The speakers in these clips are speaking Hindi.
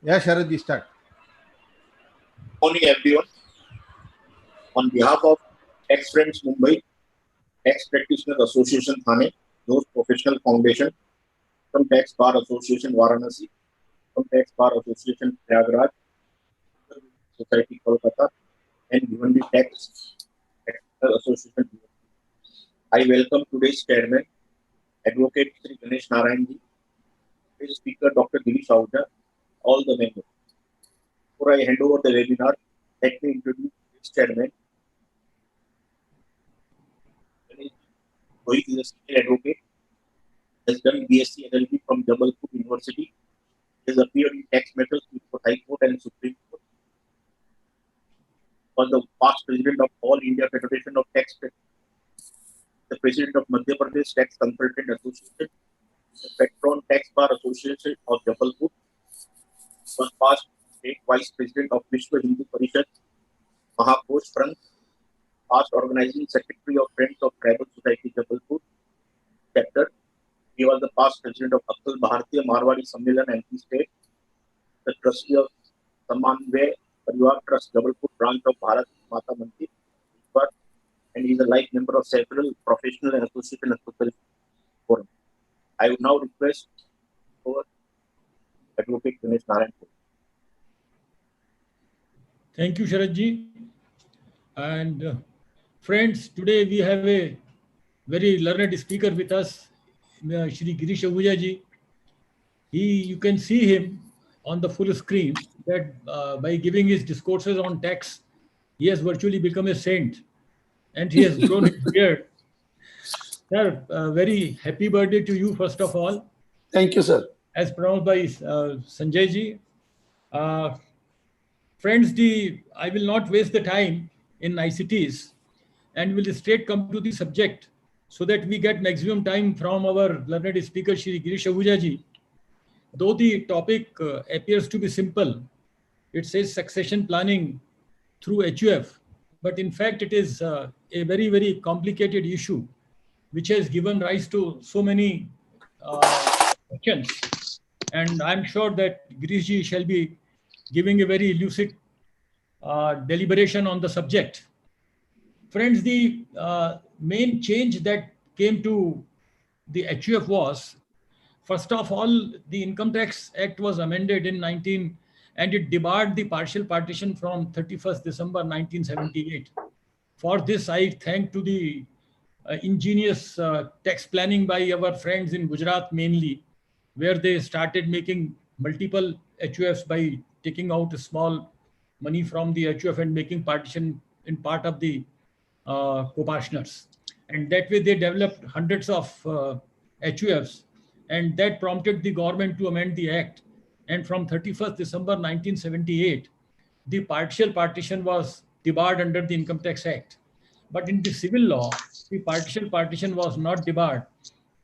Yeah, Sharad, start. Morning, everyone. On behalf of Tax Friends Mumbai, Tax Practitioners Association Thane, Those Professional Foundation, from Tax Bar Association Varanasi, from Tax Bar Association Prayagraj, Society Kolkata, and Bhiwandi Tax Practitioners Association. I welcome today's chairman, Advocate Sri Ganesh Narayanji, today's speaker, Dr. Girish Ahuja, all the members. Before I hand over the webinar, let me introduce today's chairman. Rohit is a senior advocate, has done BSc LLB from Jabalpur University, has appeared in tax matters before High Court and Supreme Court, was the past president of All India Federation of Tax Practitioners, the president of Madhya Pradesh Tax Consultant Association, the Patron Tax Bar Association of Jabalpur, was past state vice president of Vishwa Hindu Parishad, Mahakosh Front, past organizing secretary of Friends of Tribal Society Jabalpur chapter. He was the past president of Akhil Bharatiya Marwari Sammelan MP State, the trustee of Samanvay Parivar Trust Jabalpur branch of Bharat Mata Mandir, and he is a life member of several professional and association forums. I would now request for Advocate Ganesh Narayan. Thank you, Sharadji. And friends, today we have a very learned speaker with us, Shri Girish Ahuja ji. You can see him on the full screen that by giving his discourses on tax, he has virtually become a saint and he has grown his beard. Sir, very happy birthday to you, first of all. Thank you, sir. As pronounced by Sanjay ji. Friends, I will not waste the time in niceties and will straight come to the subject so that we get maximum time from our learned speaker, Shri Girish Ahuja ji. Though the topic appears to be simple, it says succession planning through HUF, but in fact it is a very, very complicated issue which has given rise to so many questions. And I'm sure that Girish ji shall be giving a very lucid deliberation on the subject. Friends, the main change that came to the HUF was, first of all, the Income Tax Act was amended in 19 and it debarred the partial partition from 31st December 1978. For this, I thank to the ingenious tax planning by our friends in Gujarat mainly, where they started making multiple HUFs by taking out small money from the HUF and making partition in part of the co-partners. And that way they developed hundreds of HUFs, and that prompted the government to amend the act. And from 31st December 1978, the partial partition was debarred under the Income Tax Act. But in the civil law, the partial partition was not debarred,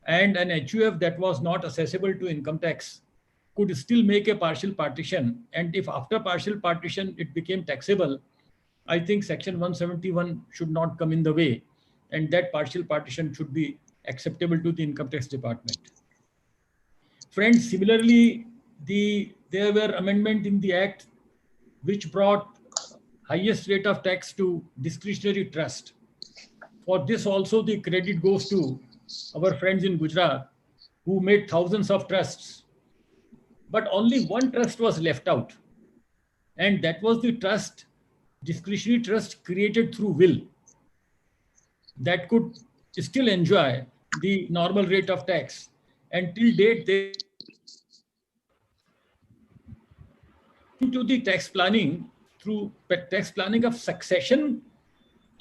and an HUF that was not accessible to income tax could still make a partial partition. And if after partial partition it became taxable, I think Section 171 should not come in the way, and that partial partition should be acceptable to the Income Tax Department. Friends, similarly, there were amendments in the Act which brought highest rate of tax to discretionary trust. For this also the credit goes to our friends in Gujarat who made thousands of trusts. But only one trust was left out, and that was the trust, discretionary trust created through will, that could still enjoy the normal rate of tax. And till date, they to the tax planning through tax planning of succession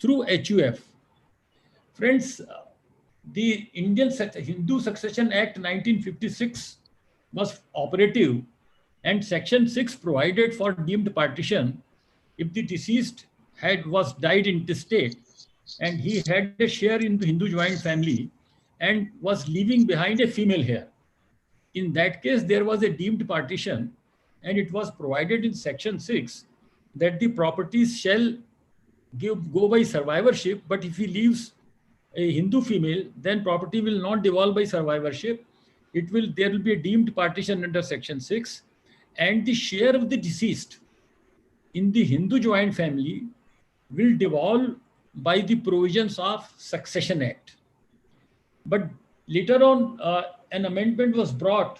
through HUF. Friends, the Indian Hindu Succession Act 1956 was operative, and Section 6 provided for deemed partition if the deceased was died intestate and he had a share in the Hindu joint family and was leaving behind a female heir. In that case, there was a deemed partition, and it was provided in Section 6 that the properties shall go by survivorship, but if he leaves a Hindu female, then property will not devolve by survivorship. There will be a deemed partition under Section 6, and the share of the deceased in the Hindu joint family will devolve by the provisions of Succession Act. But later on, an amendment was brought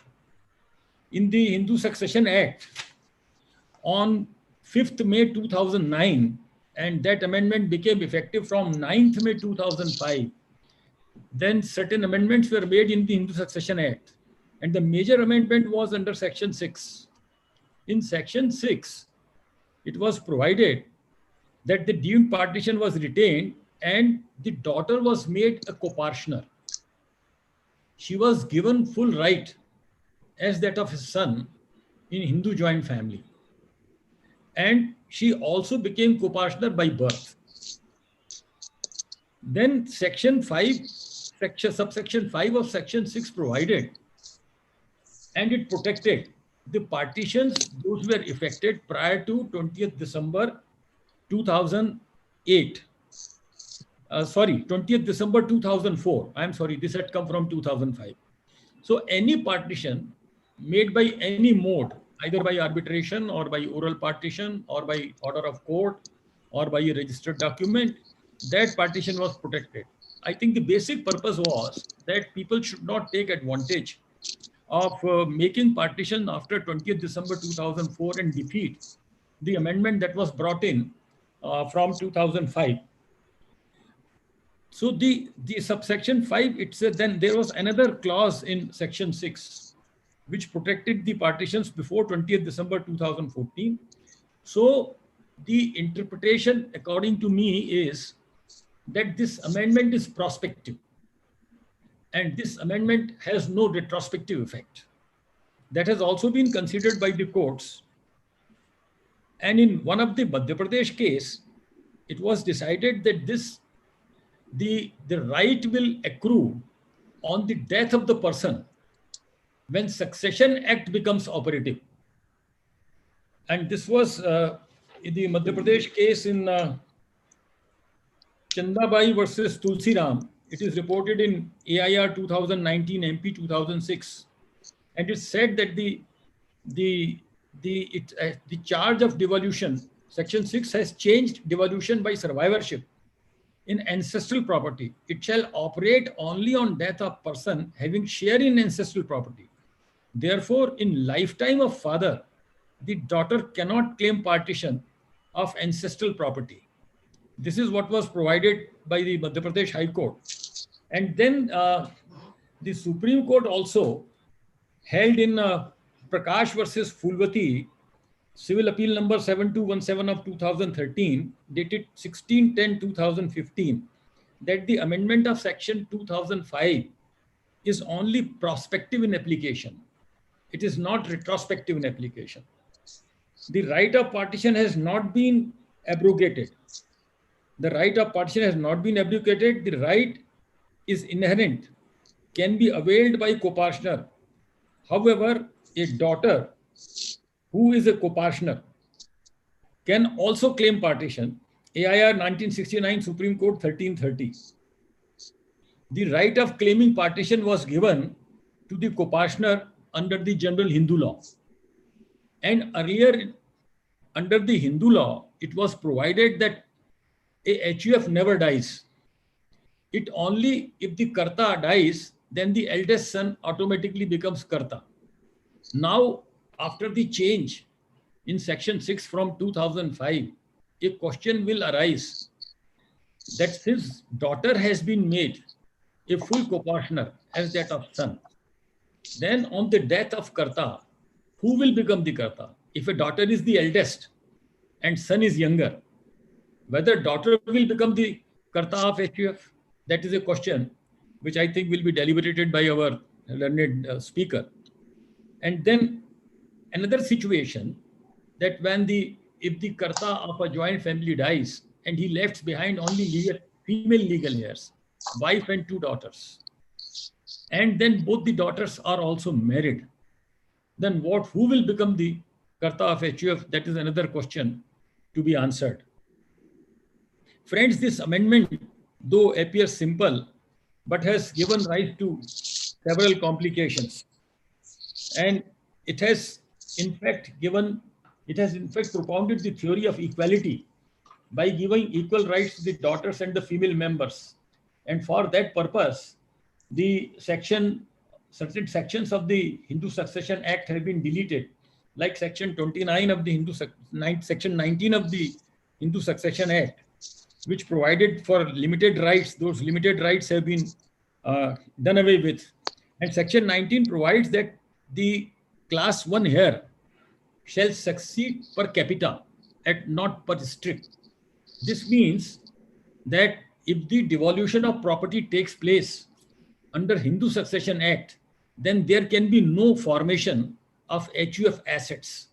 in the Hindu Succession Act on 5th May 2009, and that amendment became effective from 9th May 2005. Then certain amendments were made in the Hindu Succession Act, and the major amendment was under Section 6. In Section 6, it was provided that the deemed partition was retained and the daughter was made a co-partitioner. She was given full right as that of his son in Hindu joint family. And she also became co-partitioner by birth. Then subsection 5 of Section 6 provided, and it protected the partitions those were effected prior to 20th December 2008. 20th December 2004. I'm sorry, this had come from 2005. So any partition made by any mode, either by arbitration or by oral partition or by order of court or by a registered document, that partition was protected. I think the basic purpose was that people should not take advantage of making partition after 20th December 2004 and defeat the amendment that was brought in from 2005. So the subsection 5, it said then there was another clause in Section 6 which protected the partitions before 20th December 2014. So the interpretation according to me is that this amendment is prospective. And this amendment has no retrospective effect. That has also been considered by the courts. And in one of the Madhya Pradesh case, it was decided that the right will accrue on the death of the person when Succession Act becomes operative. And this was in the Madhya Pradesh case in Chandabai versus Tulsi Ram. It is reported in AIR 2019 MP 2006, and it said that the charge of devolution, Section 6 has changed devolution by survivorship in ancestral property. It shall operate only on death of person having share in ancestral property. Therefore, in lifetime of father, the daughter cannot claim partition of ancestral property. This is what was provided by the Madhya Pradesh High Court. And then the Supreme Court also held in Prakash versus Fulvati, Civil Appeal number 7217 of 2013, dated 16/10/2015, that the amendment of Section 2005 is only prospective in application. It is not retrospective in application. The right of partition has not been abrogated. The right of partition has not been abrogated. The right is inherent, can be availed by co-partitioner. However, a daughter who is a co-partitioner can also claim partition. AIR 1969, Supreme Court 1330. The right of claiming partition was given to the co-partitioner under the general Hindu law. And earlier, under the Hindu law, it was provided that a HUF never dies. It only, if the Karta dies, then the eldest son automatically becomes Karta. Now, after the change in Section 6 from 2005, a question will arise that since daughter has been made a full co-partitioner as that of son, then on the death of Karta, who will become the Karta? If a daughter is the eldest and son is younger, whether daughter will become the Karta of HUF, that is a question which I think will be deliberated by our learned speaker. And then another situation that if the Karta of a joint family dies and he left behind only female legal heirs, wife and 2 daughters, and then both the daughters are also married, then who will become the Karta of HUF? That is another question to be answered. Friends, this amendment, though appears simple, but has given rise to several complications. And it has in fact propounded the theory of equality by giving equal rights to the daughters and the female members. And for that purpose, certain sections of the Hindu Succession Act have been deleted, like Section 29 of the Section 19 of the Hindu Succession Act, which provided for limited rights. Those limited rights have been done away with. And Section 19 provides that the class 1 heir shall succeed per capita and not per strip. This means that if the devolution of property takes place under Hindu Succession Act, then there can be no formation of HUF assets.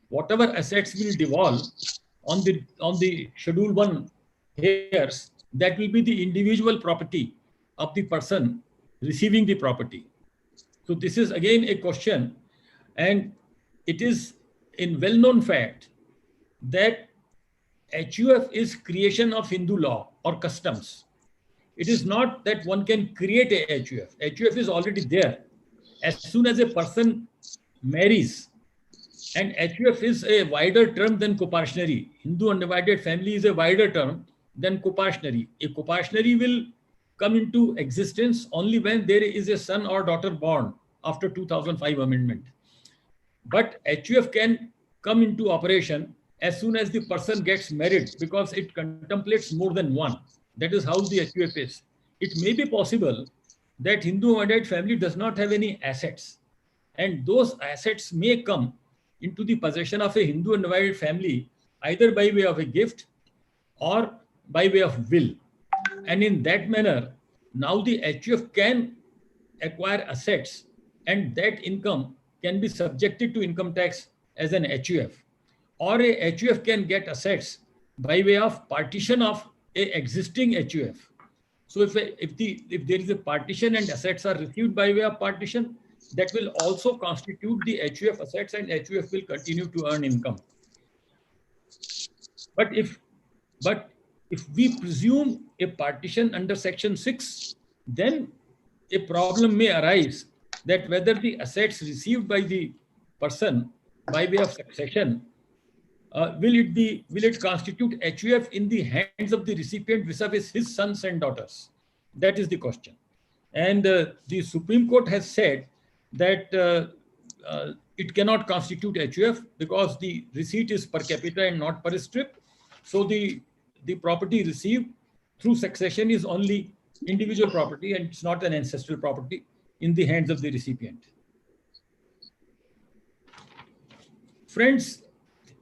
Whatever assets will devolve on the Schedule 1 heirs, that will be the individual property of the person receiving the property. So this is again a question, and it is a well-known fact that HUF is creation of Hindu law or customs. It is not that one can create a HUF. HUF is already there. As soon as a person marries, and HUF is a wider term than coparcenary. Hindu undivided family is a wider term than coparcenary. A coparcenary will come into existence only when there is a son or daughter born after 2005 amendment. But HUF can come into operation as soon as the person gets married, because it contemplates more than one. That is how the HUF is. It may be possible that Hindu undivided family does not have any assets, and those assets may come into the possession of a Hindu undivided family either by way of a gift or by way of will. And in that manner, now the HUF can acquire assets, and that income can be subjected to income tax as an HUF. Or a HUF can get assets by way of partition of a existing HUF. So if there is a partition and assets are received by way of partition, that will also constitute the HUF assets, and HUF will continue to earn income. But if we presume a partition under Section 6, then a problem may arise that whether the assets received by the person by way of succession, will it constitute HUF in the hands of the recipient vis-a-vis his sons and daughters? That is the question. And the Supreme Court has said that it cannot constitute HUF because the receipt is per capita and not per strip. So the property received through succession is only individual property, and it's not an ancestral property in the hands of the recipient. Friends,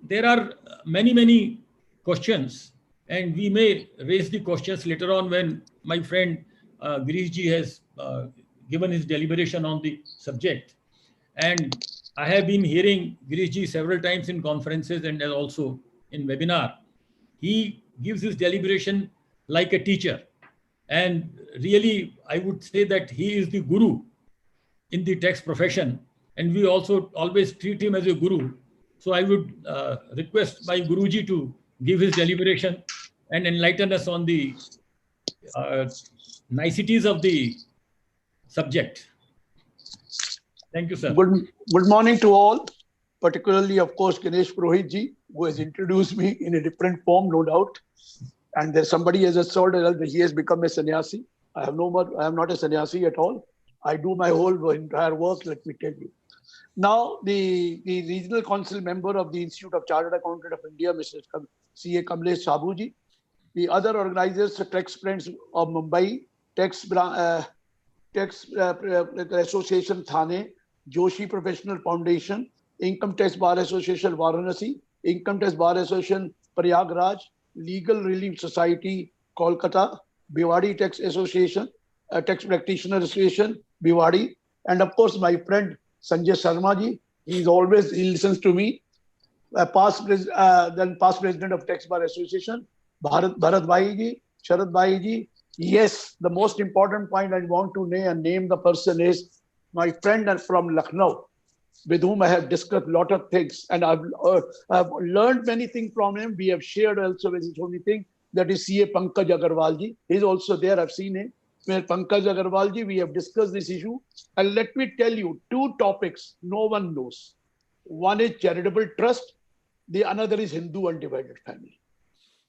there are many questions, and we may raise the questions later on when my friend Girishji has given his deliberation on the subject. And I have been hearing Girishji several times in conferences and also in webinar. He gives his deliberation like a teacher. And really, I would say that he is the guru in the tax profession. And we also always treat him as a guru. So I would request my Guruji to give his deliberation and enlighten us on the niceties of the subject. Thank you, sir. Good morning to all, particularly, of course, Ganesh Purohit ji, who has introduced me in a different form, no doubt. And there's somebody has asserted that he has become a sannyasi. I am not a sannyasi at all. I do my whole entire work, let me tell you. Now, the regional council member of the Institute of Chartered Accountant of India, Mr. C.A. Kamlesh Sabhuji, the other organizers, the Tax Friends of Mumbai, Tax Association Thane, Joshi Professional Foundation, Income Tax Bar Association Varanasi, Income Tax Bar Association Prayagraj, Legal Relief Society Kolkata, Bhiwadi Tax Association, Tax Practitioner Association Bhiwadi, and of course my friend Sanjay Sharma ji. He listens to me. Past president of Tax Bar Association, Bharat Bhai ji, Sharad Bhai ji. Yes, the most important point I want to name the person is my friend from Lucknow, with whom I have discussed a lot of things, and I've learned many things from him. We have shared also so many things. That is C.A. Pankaj Agarwal ji. He's also there. I've seen him. With Pankaj Agarwal ji, we have discussed this issue. And let me tell you, two topics no one knows. One is charitable trust. The another is Hindu undivided family.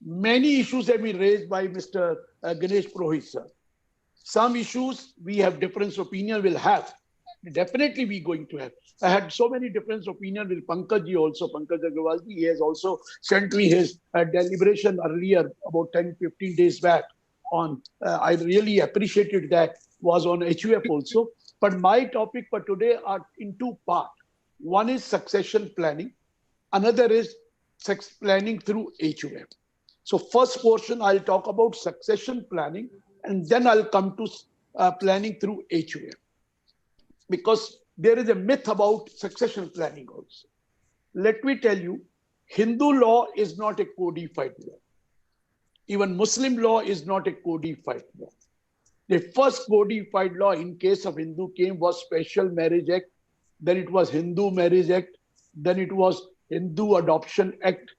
Many issues have been raised by Mr. Ganesh Purohit, sir. Some issues we have different opinion, will have. Definitely we going to have. I had so many different opinion with Pankaj ji also, Pankaj Agarwal ji. He has also sent me his deliberation earlier, about 10, 15 days back on, I really appreciated that, was on HUF also. But my topic for today are in two parts. One is succession planning. Another is planning through HUF. So first portion, I'll talk about succession planning, and then I'll come to planning through HUF. Because there is a myth about succession planning also. Let me tell you, Hindu law is not a codified law. Even Muslim law is not a codified law. The first codified law in case of Hindu came was Special Marriage Act, then it was Hindu Marriage Act, then it was Hindu Adoption Act,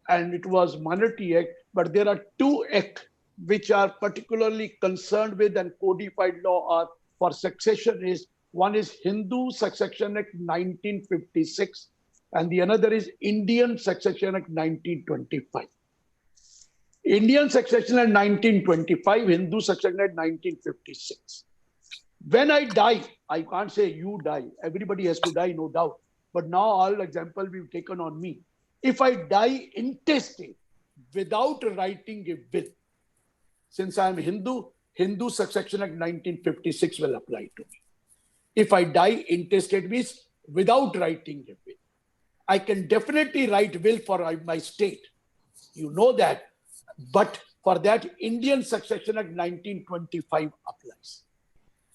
and it was Minority Act. But there are two acts which are particularly concerned with and codified law are for succession is, one is Hindu Succession Act 1956 and the another is Indian Succession Act 1925. Indian Succession Act 1925, Hindu Succession Act 1956. When I die, I can't say you die. Everybody has to die, no doubt. But now all example we've taken on me. If I die intestate without writing a will, since I am Hindu, Hindu Succession Act 1956 will apply to me. If I die intestate means without writing a will. I can definitely write will for my state. You know that. But for that, Indian Succession Act 1925 applies.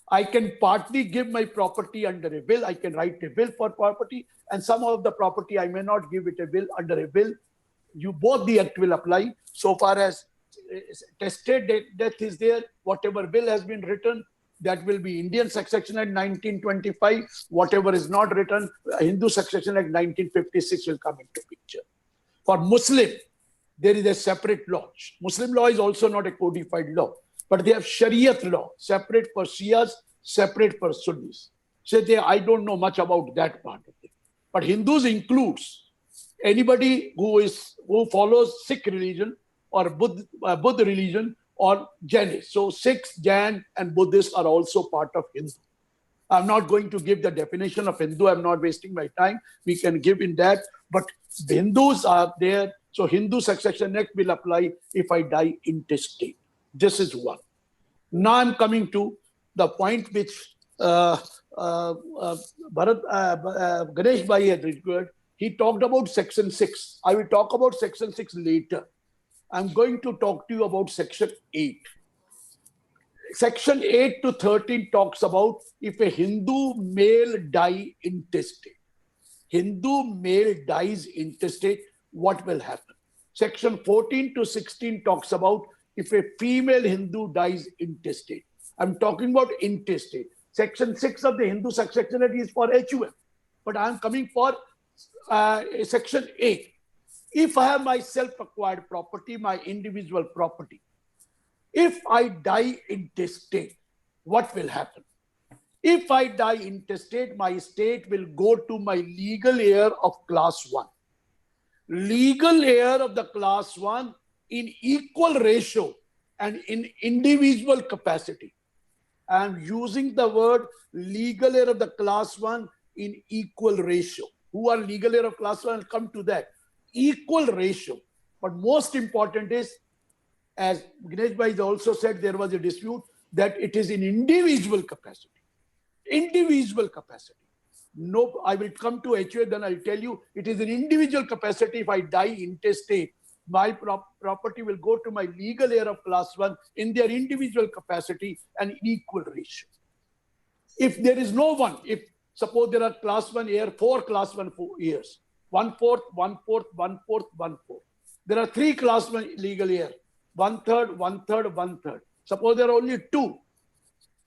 I can partly give my property under a will. I can write a will for property, and some of the property I may not give it a will under a will. You both the act will apply. So far as tested death is there, whatever will has been written, that will be Indian Succession Act 1925. Whatever is not written, Hindu Succession Act 1956 will come into picture. For Muslim, there is a separate law. Muslim law is also not a codified law, but they have Shariat law, separate for Shias, separate for Sunnis. So I don't know much about that part of it. But Hindus includes anybody who follows Sikh religion or Buddha religion or Jainism. So Sikhs, Jain and Buddhists are also part of Hindu. I'm not going to give the definition of Hindu. I'm not wasting my time. We can give in that. But the Hindus are there. So Hindu Succession Act will apply if I die intestate. This is one. Now I'm coming to the point which Ganesh Bhai had required. He talked about Section 6. I will talk about Section 6 later. I'm going to talk to you about Section 8. Section 8 to 13 talks about if a Hindu male die intestate. Hindu male dies intestate, what will happen? Section 14 to 16 talks about if a female Hindu dies intestate. I'm talking about intestate. Section 6 of the Hindu Succession Act is for HUF, but I'm coming for Section 8. If I have my self-acquired property, my individual property, if I die intestate, what will happen? If I die intestate, my estate will go to my legal heir of class 1. Legal heir of the class 1 in equal ratio and in individual capacity. I am using the word legal heir of the class 1 in equal ratio. Who are legal heir of class 1? I'll come to that. Equal ratio. But most important is, as Ganesh Bhai also said, there was a dispute that it is in individual capacity. Individual capacity. No, I will come to HUA, then I'll tell you it is an individual capacity. If I die intestate, my property will go to my legal heir of class 1 in their individual capacity and equal ratio. If there is no one, if suppose there are class 1 heir, 4 class 1 heirs, 1/4, 1/4, 1/4, 1/4. There are 3 class 1 legal heir, 1/3, 1/3, 1/3. Suppose there are only 2,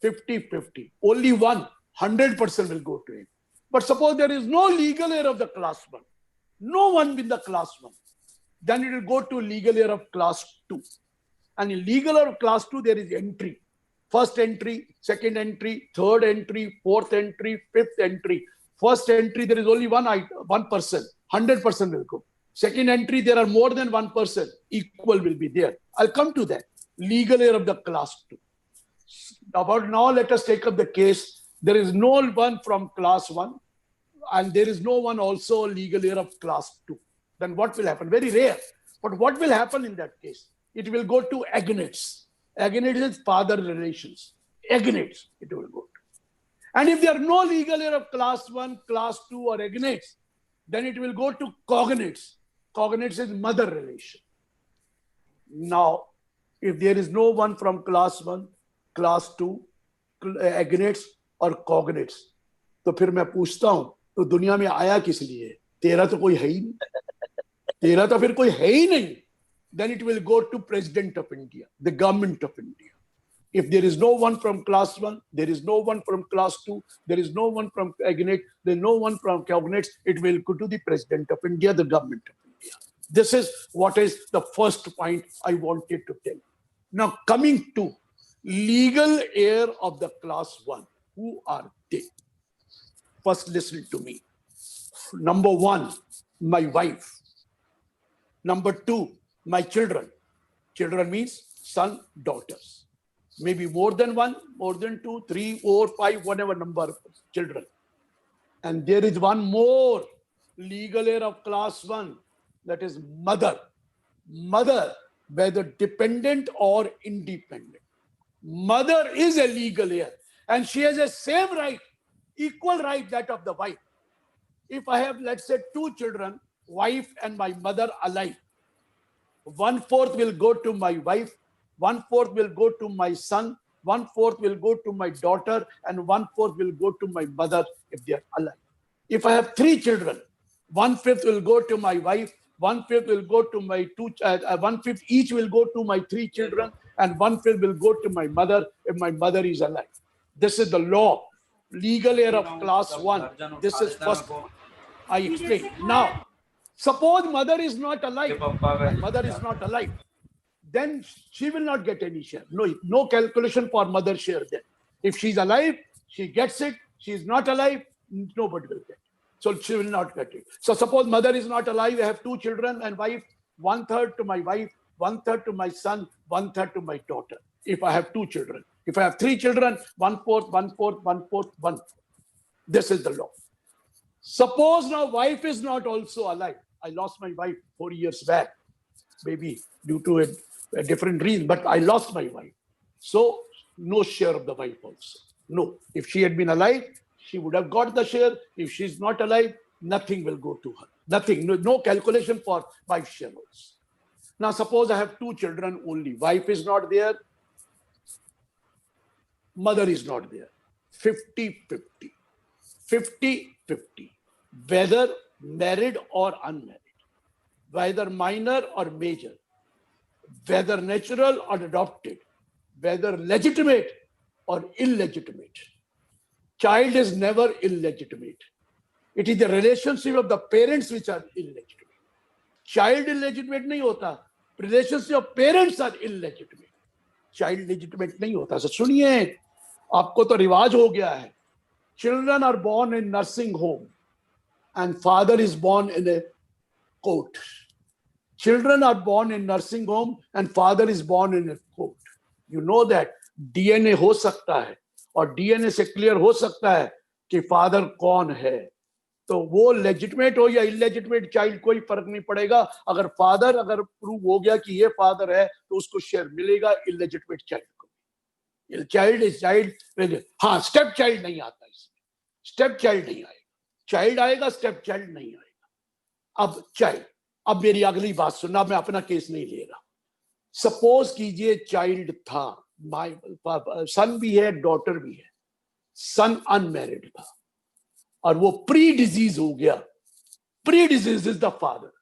50-50. Only one, 100% will go to him. But suppose there is no legal heir of the class 1, no one in the class 1, then it will go to legal heir of class 2. And in legal heir of class 2, there is entry. First entry, second entry, third entry, fourth entry, fifth entry. First entry, there is only one person, 100% will go. Second entry, there are more than one person, equal will be there. I'll come to that. Legal heir of the class 2. About now, let us take up the case. There is no one from class 1, and there is no one also legal heir of class 2. Then what will happen? Very rare. But what will happen in that case? It will go to agnates. Agnates is father relations. Agnates, it will go to. And if there are no legal heir of class 1, class 2 or agnates, then it will go to cognates. Cognates is mother relation. Now, if there is no one from class 1, class 2, agnates और cognates, तो फिर मैं पूछता हूं तो दुनिया में आया किस लिए? तेरा तो कोई है ही नहीं, तेरा तो फिर कोई है ही नहीं. Then it will go to President of India, the government of India. If there is no one from class 1, there is no one from class 2, there is no one from agnate, there is no one from cognates, it will go to the President of India, the government of India. This is what is the first point I wanted to tell. Now coming to legal heir of the class 1, who are they? First listen to me. Number 1, my wife. Number 2, my children. Children means son, daughters. Maybe more than 1, more than 2, 3, 4, 5, whatever number of children. And there is one more legal heir of class 1, that is mother. Mother, whether dependent or independent. Mother is a legal heir and she has the same right, equal right that of the wife. If I have, let's say, 2 children, wife and my mother alive, 1/4 will go to my wife, 1/4 will go to my son, 1/4 will go to my daughter, and 1/4 will go to my mother if they are alive. If I have 3 children, 1/5 will go to my wife, 1/5 will go to my 1/5 each will go to my 3 children, and 1/5 will go to my mother if my mother is alive. This is the law. Legal heir of class 1. This is first. I explain. Now, suppose mother is not alive. Mother is not alive. Then she will not get any share. No calculation for mother share then. If she's alive, she gets it. She is not alive, nobody will get it. So she will not get it. So suppose mother is not alive, I have 2 children and wife, 1/3 to my wife, 1/3 to my son, 1/3 to my daughter. If I have 2 children. If I have 3 children, 1/4, 1/4, 1/4, 1/4. This is the law. Suppose now wife is not also alive. I lost my wife 4 years back, maybe due to a different reason, but I lost my wife. So no share of the wife also. No. If she had been alive, she would have got the share. If she's not alive, nothing will go to her. Nothing. No calculation for wife share also. Now suppose I have 2 children only. Wife is not there. Mother is not there. 50-50. 50-50. Whether married or unmarried. Whether minor or major. Whether natural or adopted. Whether legitimate or illegitimate. Child is never illegitimate. It is the relationship of the parents which are illegitimate. Child illegitimate नहीं होता. Relationship of parents are illegitimate. Child legitimate नहीं होता. So सुनिए, आपको तो रिवाज हो गया है. Children are born in nursing home and father is born in a court. Children are born in nursing home and father is born in a court. You know that DNA हो सकता है और DNA से क्लियर हो सकता है कि फादर कौन है. तो वो लेजिटिमेट हो या इलेजिटिमेट चाइल्ड कोई फर्क नहीं पड़ेगा. अगर फादर अगर प्रूव हो गया कि ये फादर है तो उसको शेयर मिलेगा, इलेजिटिमेट चाइल्ड को. Child is child. हाँ, स्टेप चाइल्ड नहीं आता इसमें. स्टेप चाइल्ड नहीं आएगा. चाइल्ड आएगा, स्टेप चाइल्ड नहीं आएगा. अब चाइल्ड. अब मेरी अगली बात सुनना, मैं अपना केस नहीं ले रहा. सपोज कीजिए चाइल्ड था, सन भी है, डॉटर भी है. सन अनमैरिड था और वो प्री डिजीज हो गया. Predecease is the father.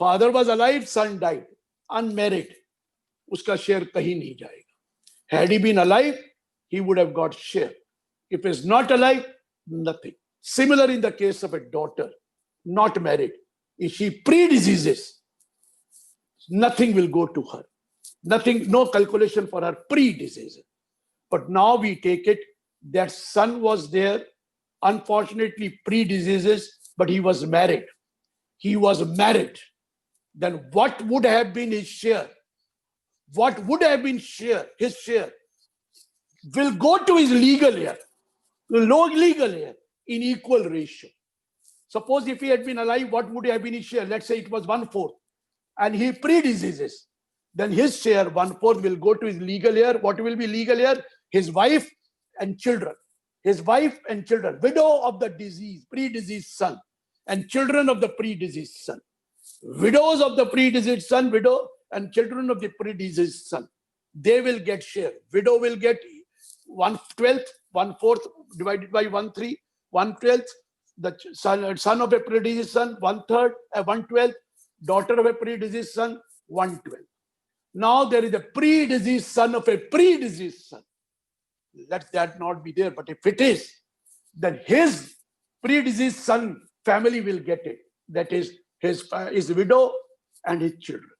Father was alive, son died, unmarried. उसका शेयर कहीं नहीं जाएगा. Had he been alive, he would have got share. If he is not alive, nothing. Similar in the case of a daughter, not married. If she pre-diseases, nothing will go to her. Nothing, no calculation for her pre-diseases. But now we take it that son was there, unfortunately pre-diseases, but he was married. He was married. Then what would have been his share? What would have been his share will go to his legal heir, legal heir in equal ratio. Suppose if he had been alive, what would have been his share? Let's say it was 1/4, and he pre-diseases. Then his share, 1/4, will go to his legal heir. What will be legal heir? His wife and children. His wife and children. Widow of the pre-diseased son, and children of the pre-diseased son. Widows of the pre-diseased son, widow, and children of the pre-diseased son. They will get share. Widow will get 1/12, 1/4 divided by 1/3, 1/12. The son of a pre-diseased son, 1/3, 1/12. Daughter of a pre-diseased son, 1/12. Now there is a pre-diseased son of a pre-diseased son. Let that not be there. But if it is, then his pre-diseased son family will get it. That is his widow and his children.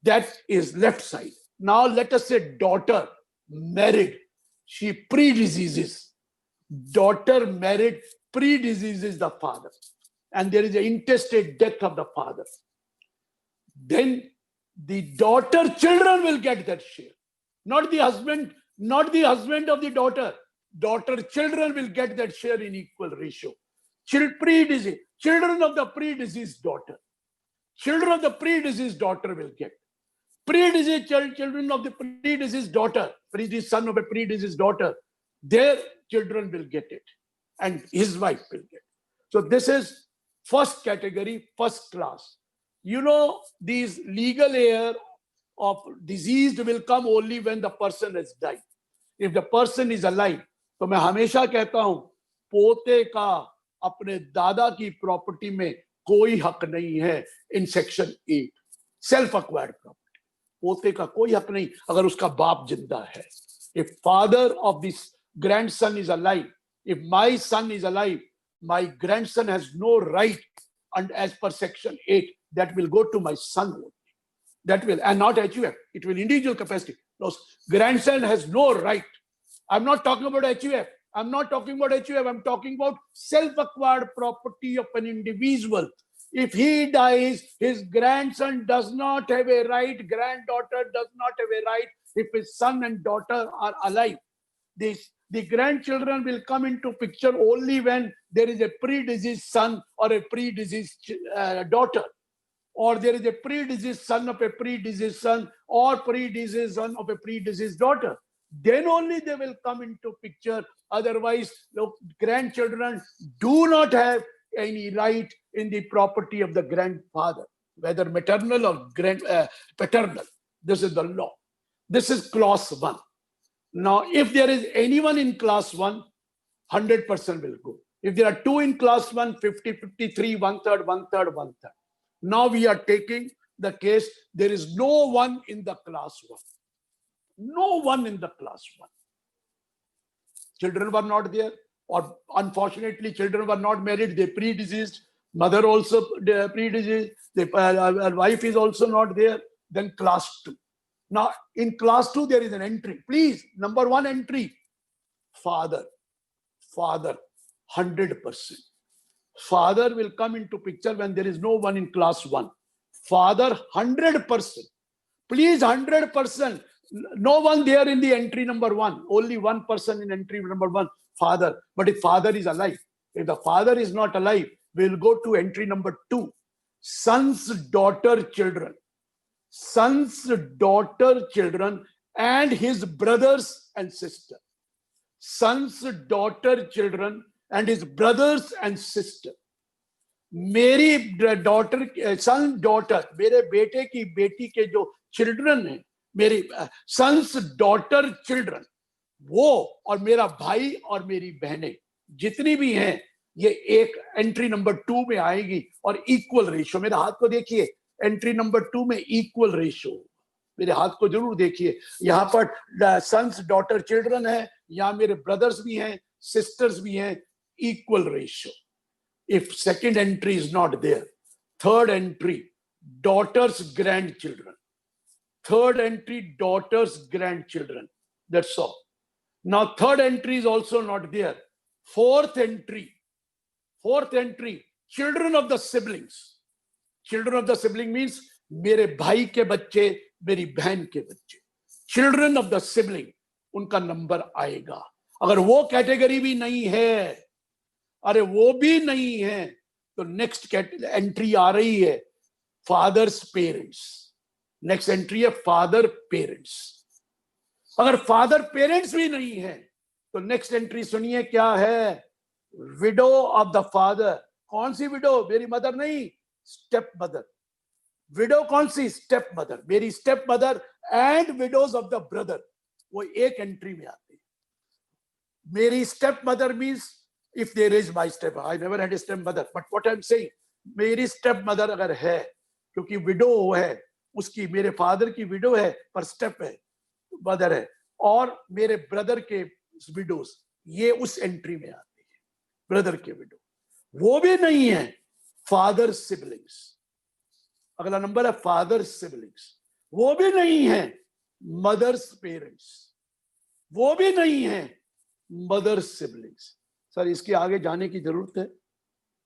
That is left side. Now let us say daughter married. She pre-diseases. Daughter married, pre-diseases the father. And there is an intestate death of the father. Then the daughter children will get that share. Not the husband of the daughter. Daughter children will get that share in equal ratio. Children of the pre-diseased daughter. Children of the pre-diseased daughter will get. Pre-diseased children of the pre-diseased daughter, pre-diseased son of a pre-diseased daughter, their children will get it. And his wife will get. So this is first category, first class. You know, these legal heir of deceased will come only when the person has died. If the person is alive, तो मैं हमेशा कहता हूं, पोते का अपने दादा की प्रॉपर्टी में कोई हक नहीं है in section 8, self acquired property. पोते का कोई हक नहीं अगर उसका बाप जिंदा है. If father of this grandson is alive, if my son is alive, my grandson has no right, and as per section 8, that will go to my son only. That will, and not HUF. It will individual capacity. No, grandson has no right. I'm not talking about HUF. I'm not talking about HUF. I'm talking about self-acquired property of an individual. If he dies, his grandson does not have a right. Granddaughter does not have a right. If his son and daughter are alive, the grandchildren will come into picture only when there is a pre-diseased son or a pre-diseased daughter, or there is a pre-diseased son of a pre-diseased son or pre-diseased son of a pre-diseased daughter. Then only they will come into picture. Otherwise, look, grandchildren do not have any right in the property of the grandfather, whether maternal or paternal. This is the law. This is clause 1. Now, if there is anyone in class 1, 100% will go. If there are 2 in class 1, 50, 53, 1/3, 1/3, 1/3. Now we are taking the case, there is no one in the class 1. No one in the class 1. Children were not there, or unfortunately, children were not married, they pre-diseased. Mother also pre-diseased. The wife is also not there. Then class 2. Now, in class 2, there is an entry. Please, number 1 entry, father. Father, 100%. Father will come into picture when there is no one in class 1. Father, 100%. Please, 100%. No one there in the entry number 1. Only one person in entry number 1, father. But if father is alive, if the father is not alive, we'll go to entry number 2. Sons, daughter, children. Sons, daughter, children, and his brothers and sisters. Sons, daughter, children, and his brothers and sisters. मेरी daughter, son, daughter, मेरे बेटे की बेटी के जो children हैं, मेरी sons, daughter, children, वो और मेरा भाई और मेरी बहनें जितनी भी हैं, ये एक एंट्री नंबर 2 में आएगी और इक्वल रेशियो. मेरे हाथ को देखिए, एंट्री नंबर 2 में इक्वल रेशियो. मेरे हाथ को जरूर देखिए, यहाँ पर सन्स, डॉटर, चिल्ड्रन है, यहाँ मेरे ब्रदर्स भी हैं, सिस्टर्स भी हैं, equal ratio. If second entry is not there, third entry, daughters, grandchildren. Third entry, daughters, grandchildren. That's all. Now, third entry is also not there. Fourth entry children of the siblings. Children of the sibling means मेरे भाई के बच्चे, मेरी बहन के बच्चे, चिल्ड्रन ऑफ द सिबलिंग, उनका नंबर आएगा। अगर वो कैटेगरी भी नहीं है, अरे वो भी नहीं है, तो नेक्स्ट एंट्री आ रही है फादर्स पेरेंट्स। नेक्स्ट एंट्री है फादर पेरेंट्स। अगर फादर पेरेंट्स भी नहीं है तो नेक्स्ट एंट्री सुनिए क्या है, विडो ऑफ द फादर। कौन सी विडो? मेरी मदर नहीं, स्टेप मदर। विडो कौन सी? Step mother. मेरी step mother and widows of the brother, वो एक एंट्री में आते हैं। मेरी step mother means if there is my step, I never had a step mother, but what I'm saying, मेरी स्टेप मदर अगर है, क्योंकि विडो है उसकी, मेरे फादर की विडो है पर स्टेप है, मदर है, और मेरे ब्रदर के विडोज, ये उस एंट्री में आते हैं। ब्रदर के विडो वो भी नहीं है, फादर सिबलिंग्स। अगला नंबर है फादर सिबलिंग्स, वो भी नहीं है। मदर्स पेरेंट्स, वो भी नहीं है। Mother siblings. सर इसके आगे जाने की जरूरत है?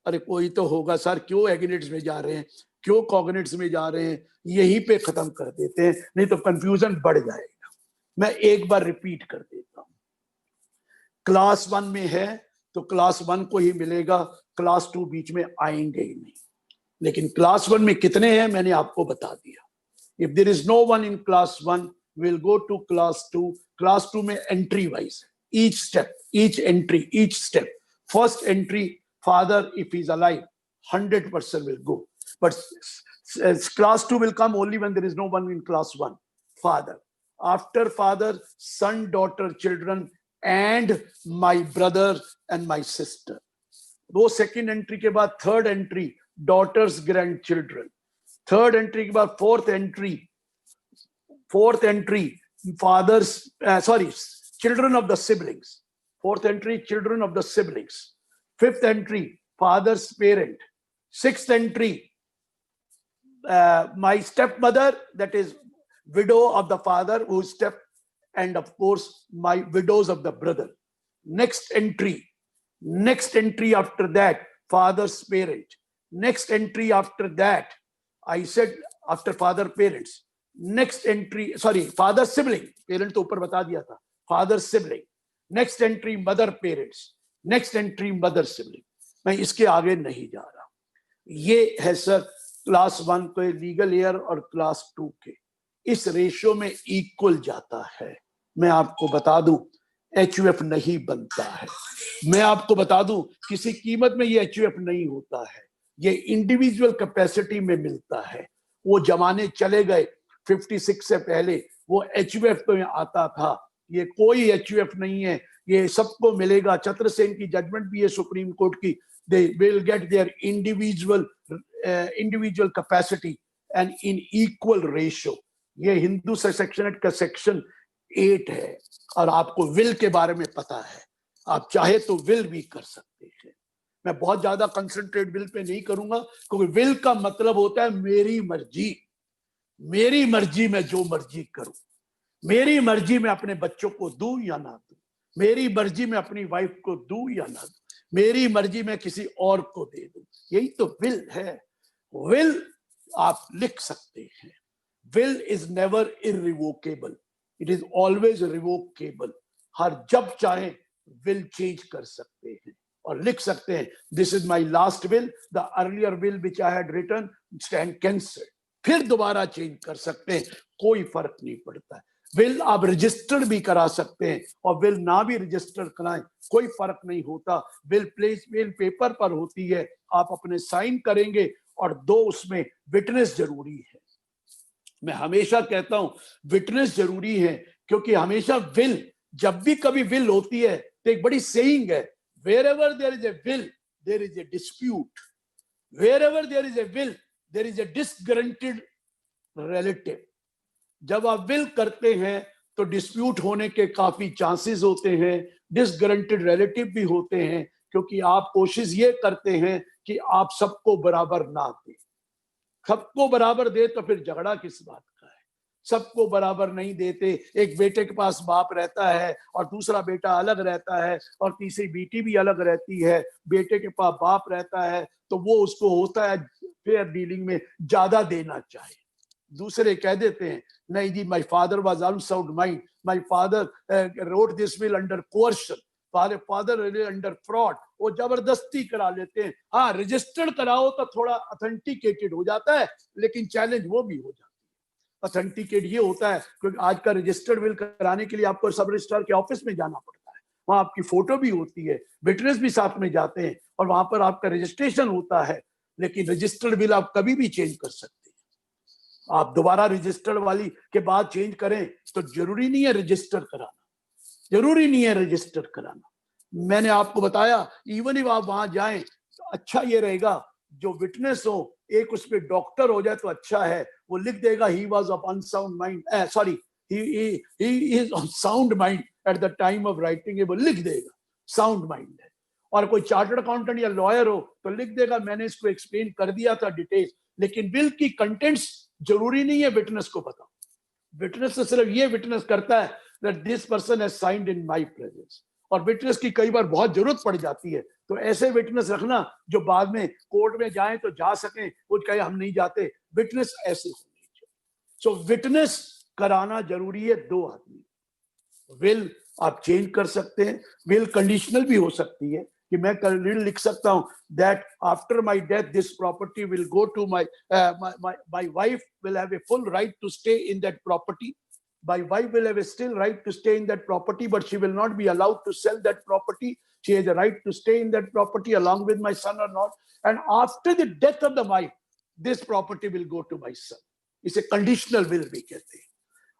अरे कोई तो होगा सर, क्यों एग्नेट्स में जा रहे हैं, क्यों कॉग्नेट्स में जा रहे हैं? यहीं पे खत्म कर देते हैं, नहीं तो कंफ्यूजन बढ़ जाएगा। मैं एक बार रिपीट कर देता हूं। क्लास 1 में है तो क्लास 1 को ही मिलेगा, क्लास 2 बीच में आएंगे ही नहीं। लेकिन क्लास 1 में कितने हैं मैंने आपको बता दिया। If there is no one in class 1, will go to class 2। Class 2 में एंट्री वाइज है, each step, each entry, each step. First entry, father, if he's alive, 100% will go. But class 2 will come only when there is no one in class 1. Father. After father, son, daughter, children, and my brother and my sister. वो second entry के बाद third entry, daughters, grandchildren. Third entry के बाद fourth entry, fathers, children of the siblings. Fourth entry, children of the siblings. Fifth entry, father's parent. Sixth entry, my stepmother, that is widow of the father who's step, and of course my widows of the brother. Next entry after that, father's parent. Next entry after that, I said after father parents. Next entry, father sibling. Parent तो ऊपर बता दिया था, father sibling. Next entry, mother parents. Next entry, mother sibling. मैं इसके आगे नहीं जा रहा। ये है सर क्लास 1 के लीगल ईयर और क्लास 2 के इस रेशियो में इक्वल जाता है। मैं आपको बता दूं HUF नहीं बनता है। मैं आपको बता दूं किसी कीमत में ये HUF नहीं होता है। ये इंडिविजुअल कैपेसिटी में मिलता है। वो जमाने चले गए 56 से पहले, वो HUF तो आता था। ये कोई HUF नहीं है, ये सबको मिलेगा। चतुर्सेन की जजमेंट भी है सुप्रीम कोर्ट की, they will get their individual capacity and in equal ratio. ये हिंदू सेक्शन का सेक्शन 8 है। और आपको विल के बारे में पता है, आप चाहे तो विल भी कर सकते हैं। मैं बहुत ज्यादा कंसंट्रेट विल पे नहीं करूंगा, क्योंकि विल का मतलब होता है मेरी मर्जी। मेरी मर्जी में जो मर्जी करूं, मेरी मर्जी में अपने बच्चों को दूं या ना दूं, मेरी मर्जी में अपनी वाइफ को दूं या ना दूं, मेरी मर्जी में किसी और को दे दूं। यही तो विल है। विल आप लिख सकते हैं। Will is never irrevocable, it is always revocable. हर जब चाहे विल चेंज कर सकते हैं और लिख सकते हैं this is my last will, the earlier will which I had written stand cancelled. फिर दोबारा चेंज कर सकते हैं, कोई फर्क नहीं पड़ता है। विल आप रजिस्टर्ड भी करा सकते हैं और विल ना भी रजिस्टर कराएं, कोई फर्क नहीं होता। विल पेपर पर होती है, आप अपने साइन करेंगे और 2 उसमें विटनेस जरूरी है। मैं हमेशा कहता हूं विटनेस जरूरी है, क्योंकि हमेशा विल, जब भी कभी विल होती है तो एक बड़ी सेइंग है, wherever there is a will there is a dispute, wherever there is a will there is a disgruntled relative। जब आप विल करते हैं तो डिस्प्यूट होने के काफी चांसेस होते हैं, डिसग्रंटेड रिलेटिव भी होते हैं, क्योंकि आप कोशिश ये करते हैं कि आप सबको बराबर ना दें। सबको बराबर दे तो फिर झगड़ा किस बात का है। सबको बराबर नहीं देते। एक बेटे के पास बाप रहता है और दूसरा बेटा अलग रहता है और तीसरी बेटी भी अलग रहती है। बेटे के पास बाप रहता है तो वो उसको होता है फेयर डीलिंग में ज्यादा देना चाहे। दूसरे कह देते हैं नहीं जी, my father was unsound mind, my father wrote this will under coercion, father under fraud. वो जबरदस्ती करा लेते हैं। हाँ, रजिस्टर्ड कराओ तो थोड़ा ऑथेंटिकेटेड हो जाता है, लेकिन चैलेंज वो भी हो जाता है। ऑथेंटिकेट ये होता है क्योंकि आज का रजिस्टर्ड विल कराने के लिए आपको सब रजिस्ट्रार के ऑफिस में जाना पड़ता है, वहां आपकी फोटो भी होती है, विटनेस भी साथ में जाते हैं और वहां पर आपका रजिस्ट्रेशन होता है। लेकिन रजिस्टर्ड विल आप कभी भी चेंज कर सकते हैं। आप दोबारा रजिस्टर्ड वाली के बाद चेंज करें तो जरूरी नहीं है रजिस्टर कराना, जरूरी नहीं है रजिस्टर कराना। मैंने आपको बताया इवन इफ आप वहां जाएं तो अच्छा ये रहेगा जो विटनेस हो एक उस पे डॉक्टर हो जाए तो अच्छा है। वो लिख देगा he was of unsound mind, sorry he is of sound mind at the time of writing, वो लिख देगा साउंड माइंड है। और कोई चार्टर्ड अकाउंटेंट या लॉयर हो तो लिख देगा मैंने इसको एक्सप्लेन कर दिया था डिटेल। लेकिन बिल की कंटेंट्स जरूरी नहीं है विटनेस को पता। विटनेस तो सिर्फ ये विटनेस करता है that this person has signed in my presence। और विटनेस की कई बार बहुत जरूरत पड़ जाती है, तो ऐसे विटनेस रखना जो बाद में कोर्ट में जाएं तो जा सकें, वो कहे हम नहीं जाते। विटनेस ऐसे होने चाहिए। सो विटनेस कराना जरूरी है 2 आदमी। विल आप चेंज कर सकते हैं, विल कंडीशनल भी हो सकती है कि मैं विल लिख सकता हूं that after my death this property will go to my wife will have a full right to stay in that property. My wife will have a still right to stay in that property, but she will not be allowed to sell that property. She has a right to stay in that property along with my son or not. And after the death of the wife, this property will go to my son. इसे conditional will भी कहते हैं।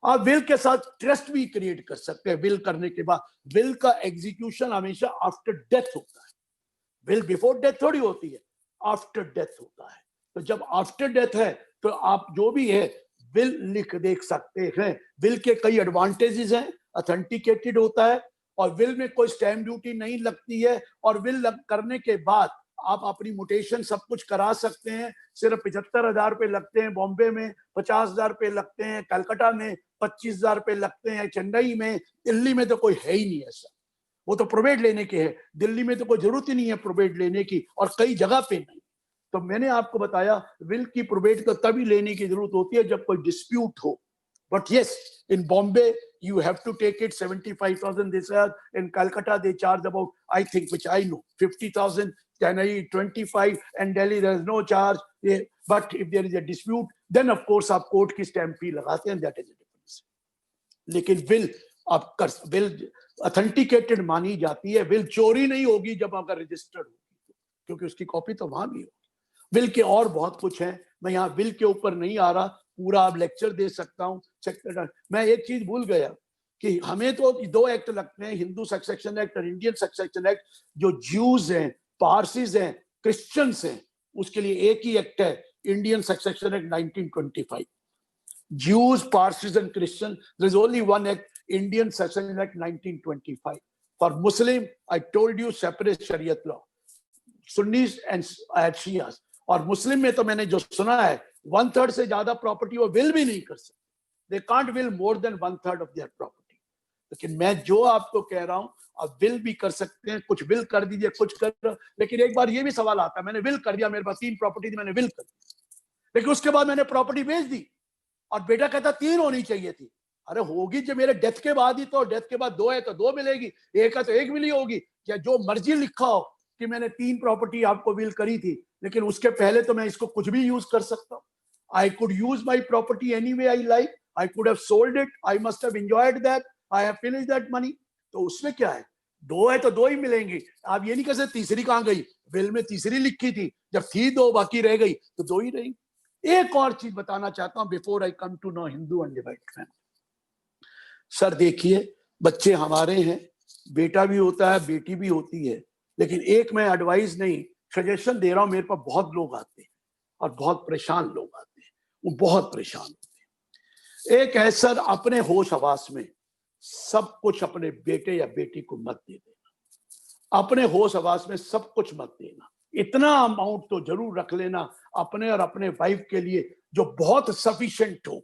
आप विल के साथ ट्रस्ट भी क्रिएट कर सकते हैं। विल करने के बाद विल का एग्जीक्यूशन हमेशा आफ्टर डेथ होता है। विल बिफोर डेथ थोड़ी होती है, आफ्टर डेथ होता है। तो जब आफ्टर डेथ है तो आप जो भी है विल लिख देख सकते हैं। विल के कई एडवांटेजेस हैं, ऑथेंटिकेटेड होता है और विल में कोई स्टैम्प ड्यूटी नहीं लगती है। और विल करने के बाद आप अपनी म्यूटेशन सब कुछ करा सकते हैं। सिर्फ 75,000 रुपए लगते हैं बॉम्बे में, 50,000 रुपए लगते हैं कलकत्ता में, 25,000 रुपए लगते हैं चेन्नई में। दिल्ली में तो कोई है ही नहीं ऐसा, वो तो प्रोबेट लेने के है। दिल्ली में तो कोई जरूरत ही नहीं है प्रोबेट लेने की, और कई जगह पे नहीं। तो मैंने आपको बताया विल की प्रोबेट तो तभी लेने की जरूरत होती है जब कोई डिस्प्यूट हो। But yes, in Bombay you have to take it 75,000 this year. In Calcutta they charge about, I think, which I know, 50,000, Chennai 25, and Delhi there is no charge. But if there is a dispute then of course आप कोर्ट की स्टैम्प फी लगाते हैं, that is a difference। लेकिन विल आप कर, विल ऑथेंटिकेटेड मानी जाती है। विल चोरी नहीं होगी जब अगर रजिस्टर्ड होगी, क्योंकि उसकी कॉपी तो वहां भी होगी। विल के और बहुत कुछ है, मैं यहाँ विल के ऊपर नहीं आ रहा, पूरा आप लेक्चर दे सकता हूँ। मैं एक चीज भूल गया कि हमें तो 2 एक्ट लगते हैं, हिंदू सक्सेशन एक्ट और इंडियन सक्सेशन एक्ट। जो ज्यूज हैं, पारसीज हैं, क्रिश्चियंस हैं, उसके लिए एक ही एक्ट है, Indian succession act 1925। Jews, Parsis and Christians, there is only one act, Indian Succession Act 1925. For Muslim, I told you separate Shariat law, Sunnis and Shias। और मुस्लिम में तो मैंने जो सुना है 1/3 से ज्यादा प्रॉपर्टी वो विल भी नहीं कर सकते। They can't will more than 1/3 of their property। लेकिन मैं जो आपको कह रहा हूं, आप विल भी कर सकते हैं, कुछ विल कर दीजिए, कुछ कर। लेकिन एक बार ये भी सवाल आता है, मैंने विल कर दिया, मेरे पास 3 प्रॉपर्टी थी, मैंने विल कर दी, लेकिन उसके बाद मैंने प्रॉपर्टी बेच दी और बेटा कहता 3 होनी चाहिए थी। अरे होगी जो मेरे डेथ के बाद ही, तो डेथ के बाद 2 है तो 2 मिलेगी, 1 है तो 1 मिली होगी। या जो मर्जी लिखा हो कि मैंने 3 प्रॉपर्टी आपको विल करी थी, लेकिन उसके पहले तो मैं इसको कुछ भी यूज कर सकता हूँ। I could use my property any way I like, I could have sold it, I must have enjoyed that, I have finished that money. तो उसमें क्या है, 2 है तो 2 ही मिलेंगी। आप ये नहीं कह सकते तीसरी कहाँ गई, विल में तीसरी लिखी थी, जब थी 2 बाकी रह गई तो 2 ही रहेंगी। एक और चीज बताना चाहता हूं before I come to know Hindu undivided family. Sir देखिए, बच्चे हमारे हैं, बेटा भी होता है, बेटी भी होती है, लेकिन एक मैं एडवाइस नहीं, सजेशन दे रहा हूं। मेरे पास बहुत लोग आते हैं और बहुत परेशान लोग आते हैं, वो बहुत परेशान होते हैं। एक है सर, अपने होश हवास में सब कुछ अपने बेटे या बेटी को मत दे देना। अपने होश हवास में सब कुछ मत देना। इतना अमाउंट तो जरूर रख लेना अपने और अपने वाइफ के लिए जो बहुत सफिशिएंट हो।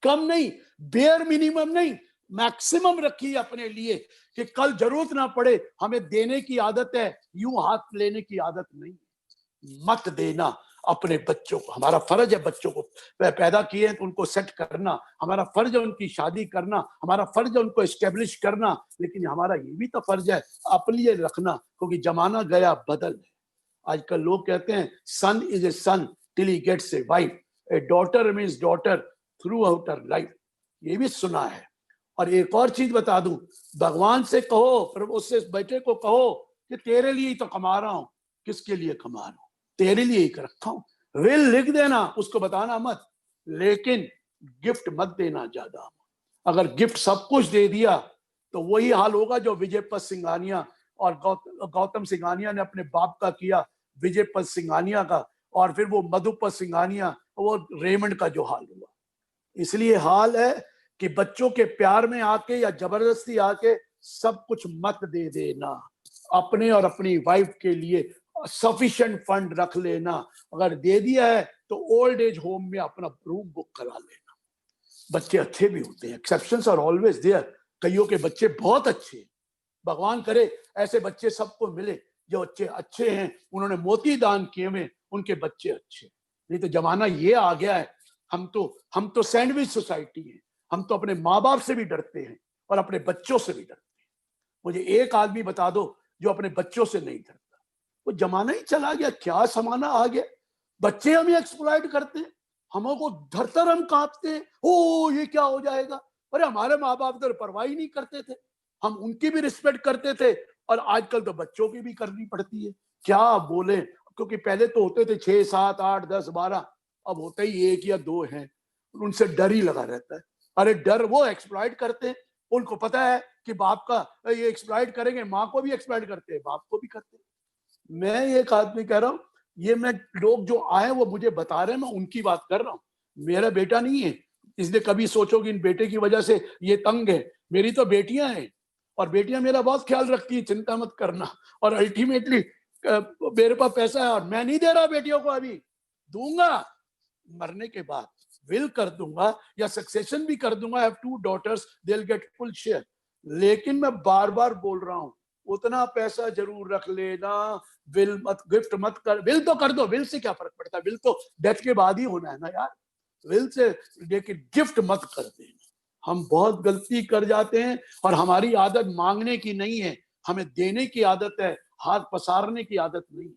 कम नहीं, बेयर मिनिमम नहीं, मैक्सिमम रखिए अपने लिए कि कल जरूरत ना पड़े। हमें देने की आदत है, यूं हाथ लेने की आदत नहीं। मत देना अपने बच्चों को। हमारा फर्ज है बच्चों को पैदा किए तो उनको सेट करना, हमारा फर्ज है उनकी शादी करना, हमारा फर्ज है उनको एस्टेब्लिश करना, लेकिन हमारा ये भी तो फर्ज है अपने लिए रखना, क्योंकि जमाना गया बदल है। आजकल लोग कहते हैं son is a son till he gets a wife, a daughter remains daughter throughout her life. ये भी सुना है। और एक और चीज बता दूं, भगवान से कहो, प्रभु से बेटे को कहो कि तेरे लिए ही तो कमा रहा हूं। किसके लिए कमा रहा हूं? तेरे लिए ही रखा हूं। विल लिख देना, उसको बताना मत, लेकिन गिफ्ट मत देना ज्यादा। अगर गिफ्ट सब कुछ दे दिया तो वही हाल होगा जो विजय पथ सिंघानिया और गौतम सिंघानिया ने अपने बाप का किया, विजय पथ सिंघानिया का, और फिर वो मधुपत सिंघानिया, वो रेमंड का जो हाल हुआ। इसलिए हाल है कि बच्चों के प्यार में आके या जबरदस्ती आके सब कुछ मत दे देना। अपने और अपनी वाइफ के लिए सफिशिएंट फंड रख लेना। अगर दे दिया है तो ओल्ड एज होम में अपना रूम बुक करा लेना। बच्चे अच्छे भी होते हैं, एक्सेप्शंस आर ऑलवेज देयर। कईयों के बच्चे बहुत अच्छे हैं, भगवान करे ऐसे बच्चे सबको मिले। जो बच्चे अच्छे हैं, उन्होंने मोती दान किए हुए, उनके बच्चे अच्छे। नहीं तो जमाना ये आ गया है, हम तो सैंडविच सोसाइटी है। हम तो अपने माँ बाप से भी डरते हैं और अपने बच्चों से भी डरते हैं। मुझे एक आदमी बता दो जो अपने बच्चों से नहीं डरता। वो जमाना ही चला गया, क्या जमाना आ गया। बच्चे हमें एक्सप्लॉइट करते हैं, हमको धरतर हम कांपते हैं, ओ ये क्या हो जाएगा। अरे हमारे माँ बाप तो परवाह ही नहीं करते थे, हम उनकी भी रिस्पेक्ट करते थे, और आजकल तो बच्चों की भी करनी पड़ती है। क्या बोले, क्योंकि पहले तो होते थे 6, 7, 8, 10, 12, अब होते ही 1 या 2 हैं। उनसे डर ही लगा रहता है। अरे डर, वो एक्सप्लॉइट करते हैं, उनको पता है कि बाप का ये एक्सप्लॉइट करेंगे, माँ को भी एक्सप्लॉइट करते हैं, बाप को भी करते हैं। मैं एक आदमी कह रहा हूं, ये मैं लोग जो आए वो मुझे बता रहे हैं, मैं उनकी बात कर रहा हूं। मेरा बेटा नहीं है, इसलिए कभी सोचो कि इन बेटे की वजह से ये तंग है। मेरी तो बेटियां हैं और बेटियां मेरा बहुत ख्याल रखती है, चिंता मत करना। और अल्टीमेटली मेरे पास पैसा है और मैं नहीं दे रहा बेटियों को, अभी दूंगा मरने के बाद, विल कर दूंगा या सक्सेशन भी कर दूंगा। I have 2 daughters, they'll get full share। लेकिन मैं बार बार बोल रहा हूं, उतना पैसा जरूर रख लेना, विल मत, गिफ्ट मत कर। विल तो कर दो, विल से क्या फर्क पड़ता है, विल तो डेथ के बाद ही होना है ना यार, विल से, लेकिन गिफ्ट मत कर देना। हम बहुत गलती कर जाते हैं और हमारी आदत मांगने की नहीं है, हमें देने की आदत है, हाथ पसारने की आदत नहीं।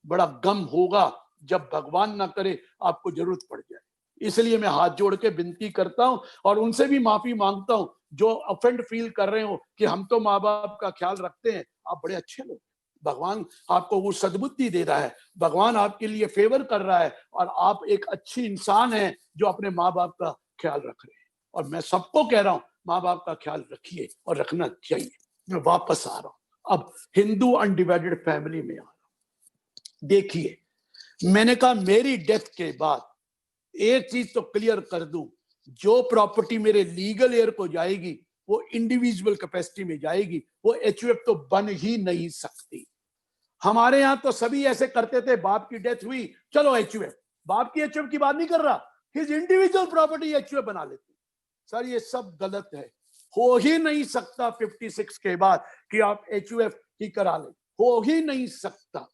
बड़ा गम होगा जब भगवान ना करे आपको जरूरत पड़ जाए। इसलिए मैं हाथ जोड़ के विनती करता हूं और उनसे भी माफी मांगता हूं जो ऑफेंड फील कर रहे हो कि हम तो माँ बाप का ख्याल रखते हैं। आप बड़े अच्छे लोग, भगवान आपको वो सद्बुद्धि दे रहा है, भगवान आपके लिए फेवर कर रहा है और आप एक अच्छी इंसान हैं जो अपने माँ बाप का ख्याल रख रहे हैं। और मैं सबको कह रहा हूं, माँ बाप का ख्याल रखिए और रखना चाहिए। मैं वापस आ रहा हूं अब हिंदू अनडिवाइडेड फैमिली में आ रहा हूं। देखिए, मैंने कहा मेरी डेथ के बाद एक चीज तो क्लियर कर दूं, जो प्रॉपर्टी मेरे लीगल एयर को जाएगी वो इंडिविजुअल कैपेसिटी में जाएगी, वो एचयूएफ तो बन ही नहीं सकती। हमारे यहां तो सभी ऐसे करते थे, बाप की डेथ हुई चलो एचयूएफ, बाप की एचयूएफ की बात नहीं कर रहा, हिज इंडिविजुअल प्रॉपर्टी एचयूएफ बना लेते। सर ये सब गलत है, हो ही नहीं सकता 56 के बाद कि आप एचयूएफ ही करा ले, हो ही नहीं सकता।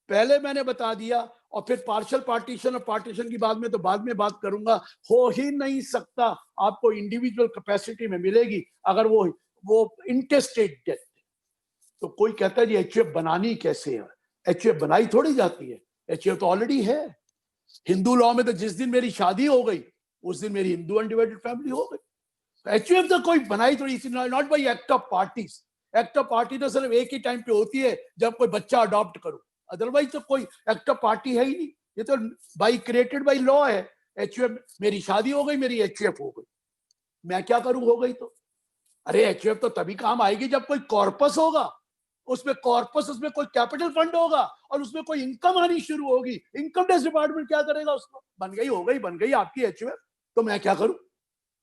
पहले मैंने बता दिया, और फिर पार्शियल पार्टीशन और पार्टीशन की बाद में बात करूंगा। हो ही नहीं सकता, आपको इंडिविजुअल कैपेसिटी में मिलेगी अगर वो इंटेस्टेट डेथ। तो कोई कहता है जी एचयूएफ बनानी कैसे है, एचयूएफ बनाई थोड़ी जाती है, एचयूएफ तो ऑलरेडी है। हिंदू लॉ में तो जिस दिन मेरी शादी हो गई उस दिन मेरी हिंदू अनडिवाइडेड फैमिली हो गई। एचयूएफ तो कोई बनाई थोड़ी, not by act of parties. Act of party तो सिर्फ एक ही टाइम पे होती है जब कोई बच्चा अडॉप्ट करो, अदरवाइज तो कोई एक्ट ऑफ पार्टी है ही नहीं। ये तो बाई क्रिएटेड बाई लॉ है। एचयूएफ, मेरी शादी हो गई, मेरी एचयूएफ हो गई, मैं क्या करूं, हो गई तो। अरे एचयूएफ तो तभी काम आएगी जब कोई कॉर्पस होगा, उसमें कोई कैपिटल फंड होगा और उसमें कोई इनकम आनी शुरू होगी। इनकम टैक्स डिपार्टमेंट क्या करेगा उसको, बन गई आपकी एचयूएफ, तो मैं क्या करूं,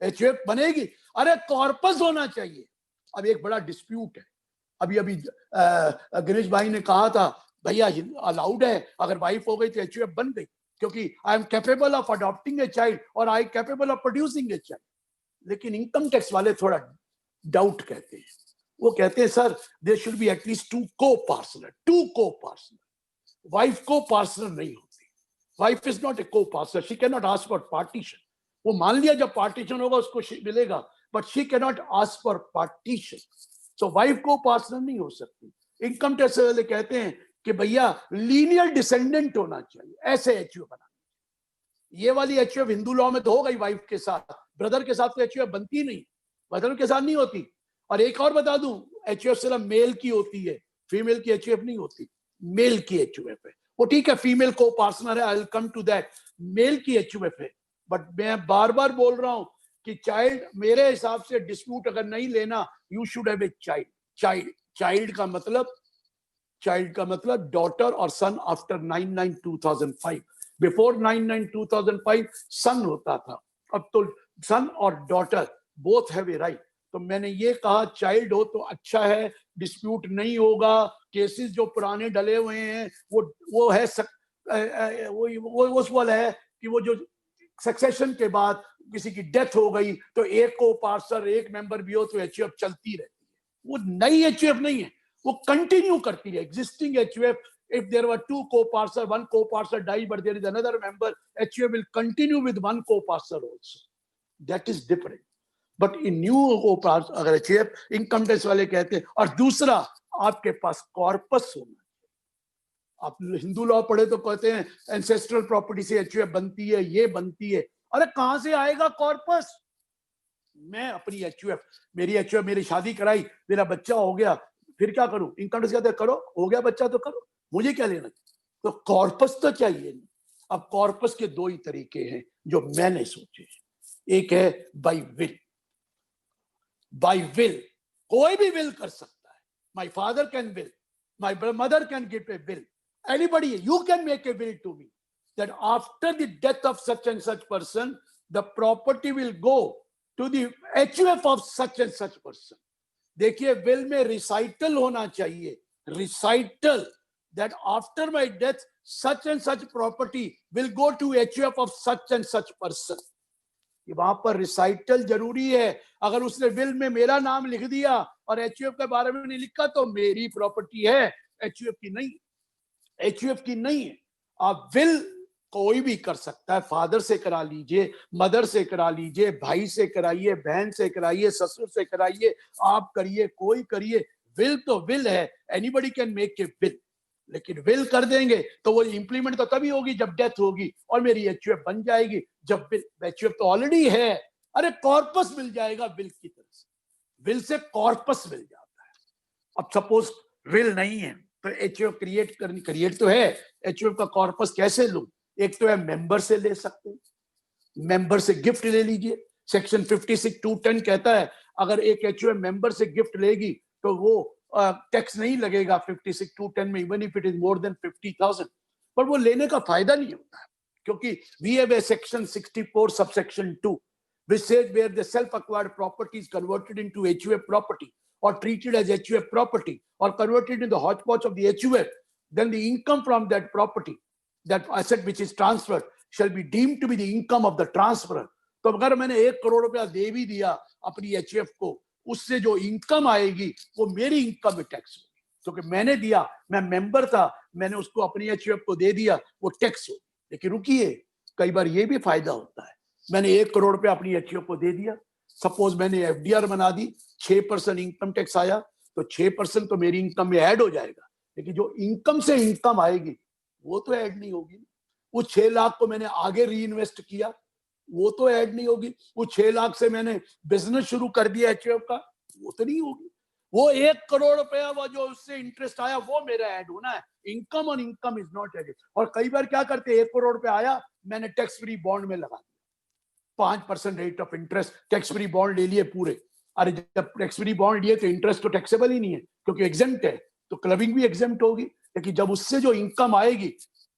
एचयूएफ बनेगी। अरे कॉर्पस होना चाहिए। अब एक बड़ा डिस्प्यूट है, अभी गणेश भाई ने कहा था भैया अलाउड है, अगर वाइफ हो गई तो एचयूएफ बन गई। क्योंकि I am capable of adopting a child और I capable of producing a child. लेकिन इनकम टैक्स वाले थोड़ा डाउट कहते हैं, वो कहते हैं sir there should be at least two co-partner. Wife co-partner नहीं होती, वाइफ इज नॉट ए को partner, she can not ask for partition. वो मान लिया जब पार्टीशन होगा उसको मिलेगा, but she can not ask for partition. So wife co-partner नहीं हो सकती। इनकम टैक्स वाले कहते हैं कि भैया लीनियर डिसेंडेंट होना चाहिए, ऐसे एचयूएफ बनाना। ये वाली एचयूएफ हिंदू लॉ में तो हो गई, वाइफ के साथ, ब्रदर के साथ तो एचयूएफ बनती नहीं, ब्रदर के साथ नहीं होती। और एक और बता दूं, एचयूएफ सिर्फ मेल की होती है, फीमेल की एचयूएफ नहीं होती, मेल की एचयूएफ है। वो ठीक है फीमेल को पार्टनर है, I will come to that, male की एचयूएफ है। बट मैं बार बार बोल रहा हूं कि चाइल्ड, मेरे हिसाब से डिस्प्यूट अगर नहीं लेना, you should have a child. Child का मतलब डॉटर और सन आफ्टर 9/9/2005। बिफोर 9/9/2005 सन होता था, अब तो सन और daughter both have a right. तो मैंने ये कहा चाइल्ड हो तो अच्छा है, डिस्प्यूट नहीं होगा। केसेस जो पुराने डले हुए हैं वो है वो उस वाला है कि वो जो सक्सेशन के बाद किसी की डेथ हो गई तो एक को पार्षद एक मेंबर भी हो तो एचयूएफ चलती रहती है। वो नई एचयूएफ नहीं है, वो कंटिन्यू करती है existing HUF. if there were two co-parser, one co-parser died but there is another member, HUF will continue with one co-parser also. That is different. But in new co-parser अगर HUF इनकम टैक्स वाले कहते हैं, और दूसरा आपके पास कॉर्पस होना चाहिए। आप हिंदू लॉ पढ़े तो कहते हैं एंसेस्ट्रल प्रॉपर्टी से HUF बनती है, ये बनती है। अरे कहां से आएगा कॉर्पस? मैं अपनी HUF, मेरी शादी कराई, मेरा बच्चा हो गया, फिर क्या करूं? इनकम टैक्स कहते हैं करो, हो गया बच्चा तो करो, मुझे क्या लेना? तो कॉर्पस तो चाहिए। अब कॉर्पस के दो ही तरीके हैं जो मैंने सोचे। एक है बाय विल। कोई भी विल कर सकता है। My father can will, my mother can give a will, anybody, you can make a will to me that after the death of such and such person the property will go to the HUF of such and such person. देखिए विल में रिसाइटल होना चाहिए, recital, that after my death such and such property will go to HUF of such and such person। ये वहां पर रिसाइटल जरूरी है। अगर उसने विल में मेरा नाम लिख दिया और HUF के बारे में नहीं लिखा तो मेरी प्रॉपर्टी है, HUF की नहीं है। आप विल कोई भी कर सकता है, फादर से करा लीजिए, मदर से करा लीजिए, भाई से कराइए, बहन से कराइए, ससुर से कराइए, आप करिए, कोई करिए, विल तो विल है, anybody can make a will. लेकिन विल कर देंगे तो वो इंप्लीमेंट तो तभी होगी जब डेथ होगी और मेरी HUF बन जाएगी। जब HUF तो ऑलरेडी है, अरे कॉर्पस मिल जाएगा विल की तरह से, विल से कॉर्पस मिल जाता है। अब सपोज विल नहीं है तो HUF क्रिएट तो है, HUF का कॉर्पस कैसे लूं? एक तो है मेंबर से ले सकते हैं, मेंबर से गिफ्ट ले लीजिए। सेक्शन 56(2)(10) कहता है अगर एक HUF मेंबर से गिफ्ट लेगी तो वो टैक्स नहीं लगेगा 56(2)(10) में, even if it is more than 50,000। पर वो लेने का फायदा नहीं होता है, क्योंकि we have a section 64 subsection 2 which says where the self acquired property is converted into HUF property or treated as HUF property or converted into the hodgepodge of the HUF, then the income from that property, that asset which is transferred, shall be deemed to be the income of the transferor। तो अगर मैंने 1 करोड़ रुपया दे भी दिया अपनी HUF को, उससे जो इनकम आएगी वो मेरी इनकम में टैक्स होगी, क्योंकि मैंने दिया, मैं मेंबर था, मैंने उसको अपनी HUF को दे दिया, वो टैक्स होगी। लेकिन रुकिए, कई बार ये भी फायदा होता है, मैंने 1 करोड़ रुपया अपनी HUF को दे दिया, सपोज मैंने FDR बना दी, 6% इनकम टैक्स आया तो 6% तो मेरी इनकम में ऐड हो जाएगा, लेकिन जो इनकम से इनकम आएगी वो तो ऐड नहीं होगी। वो 6 लाख को मैंने आगे री इन्वेस्ट किया, वो तो ऐड नहीं होगी। वो 6 लाख से मैंने बिजनेस शुरू कर दिया HUF का, वो तो नहीं होगी। वो 1 करोड़ रुपया वो जो उससे इंटरेस्ट आया वो मेरा ऐड होना है। इनकम और इनकम इज नॉट एडेड। और कई बार क्या करते हैं, 1 करोड़ रुपया आया, मैंने टैक्स फ्री बॉन्ड में लगा दिया, 5% rate of interest, tax free bond ले लिए पूरे। अरे जब टैक्स फ्री बॉन्ड लिए तो इंटरेस्ट तो टैक्सेबल ही नहीं है, क्योंकि एग्जेम्प्ट है, तो क्लबिंग भी एग्जेम्प्ट होगी। लेकिन जब उससे जो इनकम आएगी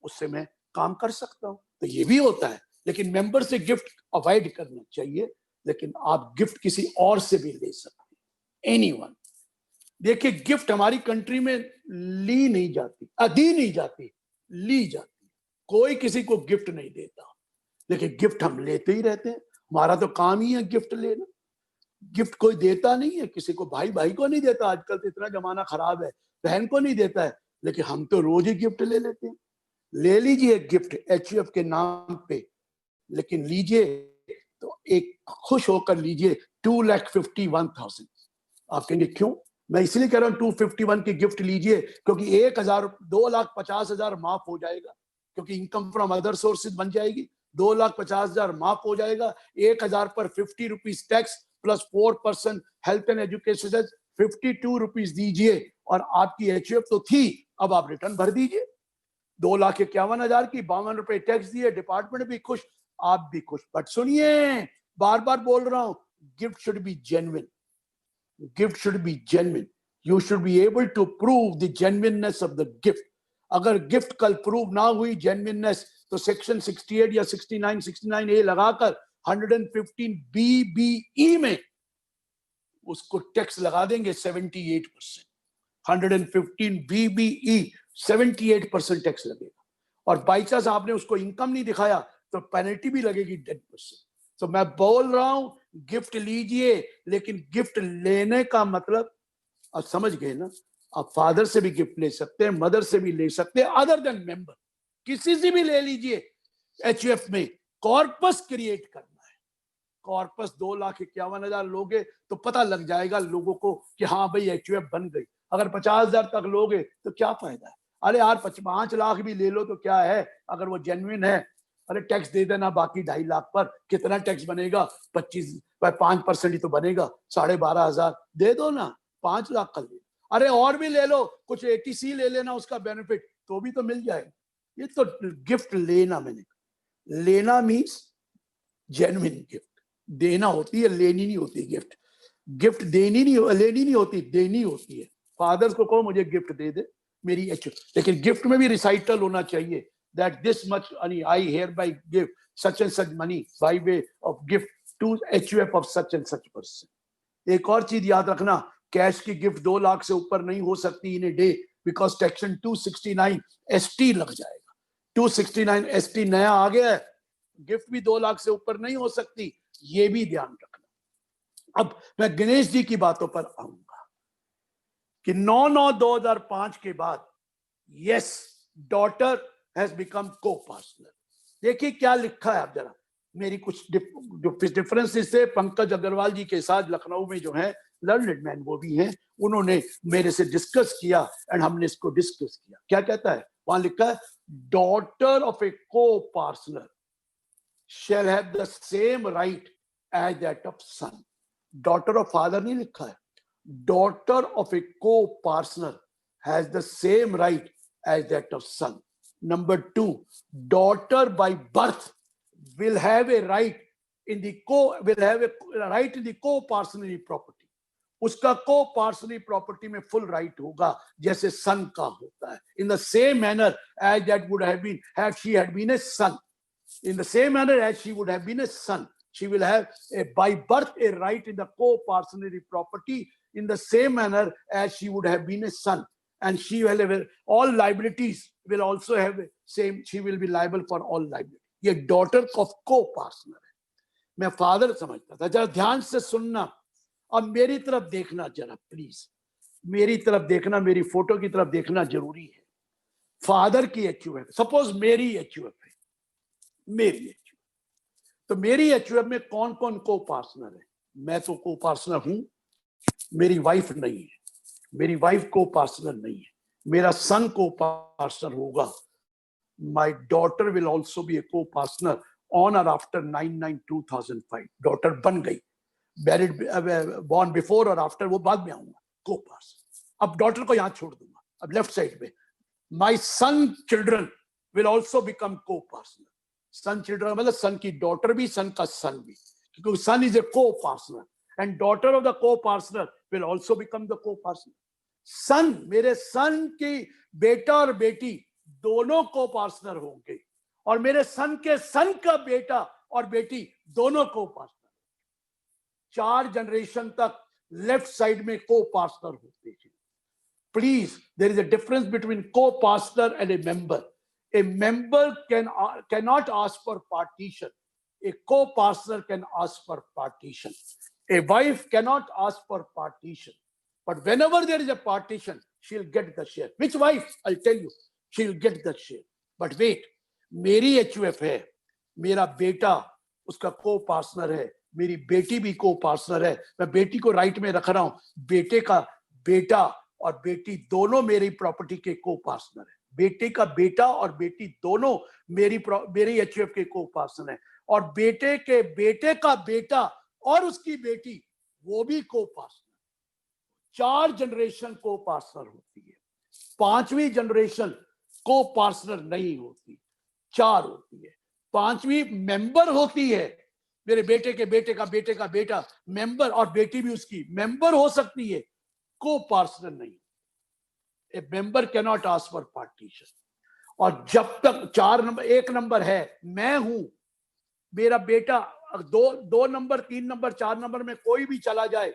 उससे मैं काम कर सकता हूँ, तो ये भी होता है। लेकिन मेंबर से गिफ्ट अवॉइड करना चाहिए, लेकिन आप गिफ्ट किसी और से भी ले सकते हैं, एनीवन। देखिए गिफ्ट हमारी कंट्री में दी नहीं जाती, ली जाती है। कोई किसी को गिफ्ट नहीं देता, लेकिन गिफ्ट हम लेते ही रहते हैं। हमारा तो काम ही है गिफ्ट लेना। गिफ्ट कोई देता नहीं है किसी को, भाई भाई को नहीं देता, आजकल तो इतना जमाना खराब है, बहन को नहीं देता है, लेकिन हम तो रोज ही गिफ्ट ले लेते हैं। ले लीजिए गिफ्ट HUF के नाम पे, लेकिन लीजिए तो एक खुश होकर लीजिए 2,51,000। आप कहेंगे क्यों? मैं इसलिए कह रहा हूं 251 की गिफ्ट लीजिए क्योंकि 2,50,000 माफ हो जाएगा, क्योंकि इनकम फ्रॉम अदर सोर्सेज बन जाएगी। 2,50,000 माफ हो जाएगा। 1,000 पर 50 rupees tax plus 4% health and education, 52 rupees दीजिए और आपकी HUF तो थी, अब आप रिटर्न भर दीजिए। 2,51,000 की 52 रुपए टैक्स दिए, डिपार्टमेंट भी खुश, आप भी खुश। बट सुनिए, बार बार बोल रहा हूं, gift should be genuine. Gift should be genuine. You should be able to prove the genuineness of the gift. अगर गिफ्ट कल प्रूव ना हुई जेन्युइननेस, तो सेक्शन 68 या 69A लगाकर 115 BBE में उसको टैक्स लगा देंगे 78%। 115 BBE 78% टैक्स लगेगा, और बाई चांस आपने उसको इनकम नहीं दिखाया तो पेनल्टी भी लगेगी 10%। तो मैं बोल रहा हूं गिफ्ट लीजिए, लेकिन गिफ्ट लेने का मतलब आप समझ गए ना। आप फादर से भी गिफ्ट ले सकते हैं, मदर से भी ले सकते हैं, अदर देन मेंबर, किसी से भी ले लीजिए। HUF में कॉर्पस क्रिएट करना है। कॉर्पस 2,51,000 लोगे तो पता लग जाएगा लोगों को कि हाँ भाई HUF बन गई। अगर 50,000 तक लोगे तो क्या फायदा है? अरे यार 5 लाख भी ले लो तो क्या है, अगर वो जेन्युइन है। अरे टैक्स दे देना बाकी 2.5 लाख पर, कितना टैक्स बनेगा? 5% ही तो बनेगा, 12,500 दे दो ना, 5 लाख कर ले। अरे और भी ले लो, कुछ ATC ले लेना, उसका बेनिफिट तो भी तो मिल जाएगा। ये तो गिफ्ट लेना, मैंने लेना मीन्स जेन्युइन गिफ्ट। देना होती है, लेनी नहीं होती। गिफ्ट गिफ्ट देनी नहीं, लेनी नहीं होती, देनी होती है। फादर्स को कहो मुझे गिफ्ट दे दे मेरी HUF, लेकिन गिफ्ट में भी रिसाइटल होना चाहिए that this much money I hereby give such and such money by way of gift to HUF of such and such person। एक और चीज याद रखना, कैश की गिफ्ट 2 लाख से ऊपर नहीं हो सकती in a day, because section 269 ST लग जाएगा। 269 ST नया आ गया है, गिफ्ट भी 2 लाख से ऊपर नहीं हो सकती, ये भी ध्यान रखना। अब मैं गणेश जी की बातों पर आऊंगा कि 9/9/2005 के बाद यस, डॉटर हैज बिकम को-पार्टनर। देखिए क्या लिखा है, आप जरा मेरी कुछ डिफरेंस इससे, पंकज अग्रवाल जी के साथ लखनऊ में जो है लर्नड मैन वो भी हैं, उन्होंने मेरे से डिस्कस किया एंड हमने इसको डिस्कस किया। क्या कहता है वहां लिखा है, daughter of a co-partner shall have the same right as that of son। Daughter of father नहीं लिखा है, daughter of a co-partner has the same right as that of son। Number 2, daughter by birth will have a right in the co-partnerly property। उसका co-partnerly property में full right होगा जैसे son का होता है। In the same manner as that would have been had she had been a son। In the same manner as she would have been a son, she will have by birth a right in the co-partnerly property in the same manner as she would have been a son। And she will have all liabilities will also have same, she will be liable for all liability। ये डॉटर ऑफ को-पार्टनर है। मैं फादर समझता था। जरा ध्यान से सुनना, अब मेरी तरफ देखना जरा प्लीज, मेरी तरफ देखना, मेरी फोटो की तरफ देखना जरूरी है। फादर की HUF, सपोज मेरी HUF है, मेरी HUF, तो मेरी HUF में कौन कौन को-पार्टनर है? मैं तो को-पार्टनर हूं, मेरी वाइफ नहीं है, मेरी वाइफ को-पार्टनर नहीं है, मेरा सन को-पार्टनर होगा। My daughter will also be a co-partner on or after 9/9/2005। Daughter बन गई, मैरिड, born before और आफ्टर वो बाद में आऊंगा, को-पार्टनर। अब डॉटर को यहां छोड़ दूंगा, अब लेफ्ट साइड में my son children will also become co-partner। Son children मतलब सन की डॉटर भी, सन का सन भी, क्योंकि son is a co-partner and daughter of the co-partner will also become the co-partner. Son, मेरे सन की बेटा और बेटी दोनों को-पार्टनर होंगे, और मेरे सन के सन का बेटा और बेटी दोनों को-पार्टनर। 4 जनरेशन तक लेफ्ट साइड में को-पार्टनर होते हैं। Please, there is a difference between co-partner and a member. A member cannot ask for partition. A co-partner can ask for partition. A wife cannot ask for partition. But whenever there is a partition, she'll get the share. Which wife? I'll tell you. She'll get the share. But wait, मेरी HUF है, मेरा बेटा उसका co-partner है, मेरी बेटी भी co-partner है. मैं बेटी को राइट में रख रहा हूं. बेटे का बेटा और बेटी दोनों मेरी प्रॉपर्टी के co-partner है. बेटे का बेटा और बेटी दोनों मेरी HUF के co-partner है. और बेटे के बेटे का बेटा और उसकी बेटी वो भी co-partner. 4 जनरेशन co-partner होती है. 5वीं जनरेशन co-partner नहीं होती, 4 होती है. 5वीं मेंबर होती है. मेरे बेटे के बेटे का बेटा मेंबर और बेटी भी उसकी मेंबर हो सकती है, co-partner नहीं. A member cannot ask for partition. और जब तक 1 नंबर है, मैं हूं, मेरा बेटा 2 नंबर 3 नंबर 4 नंबर में कोई भी चला जाए,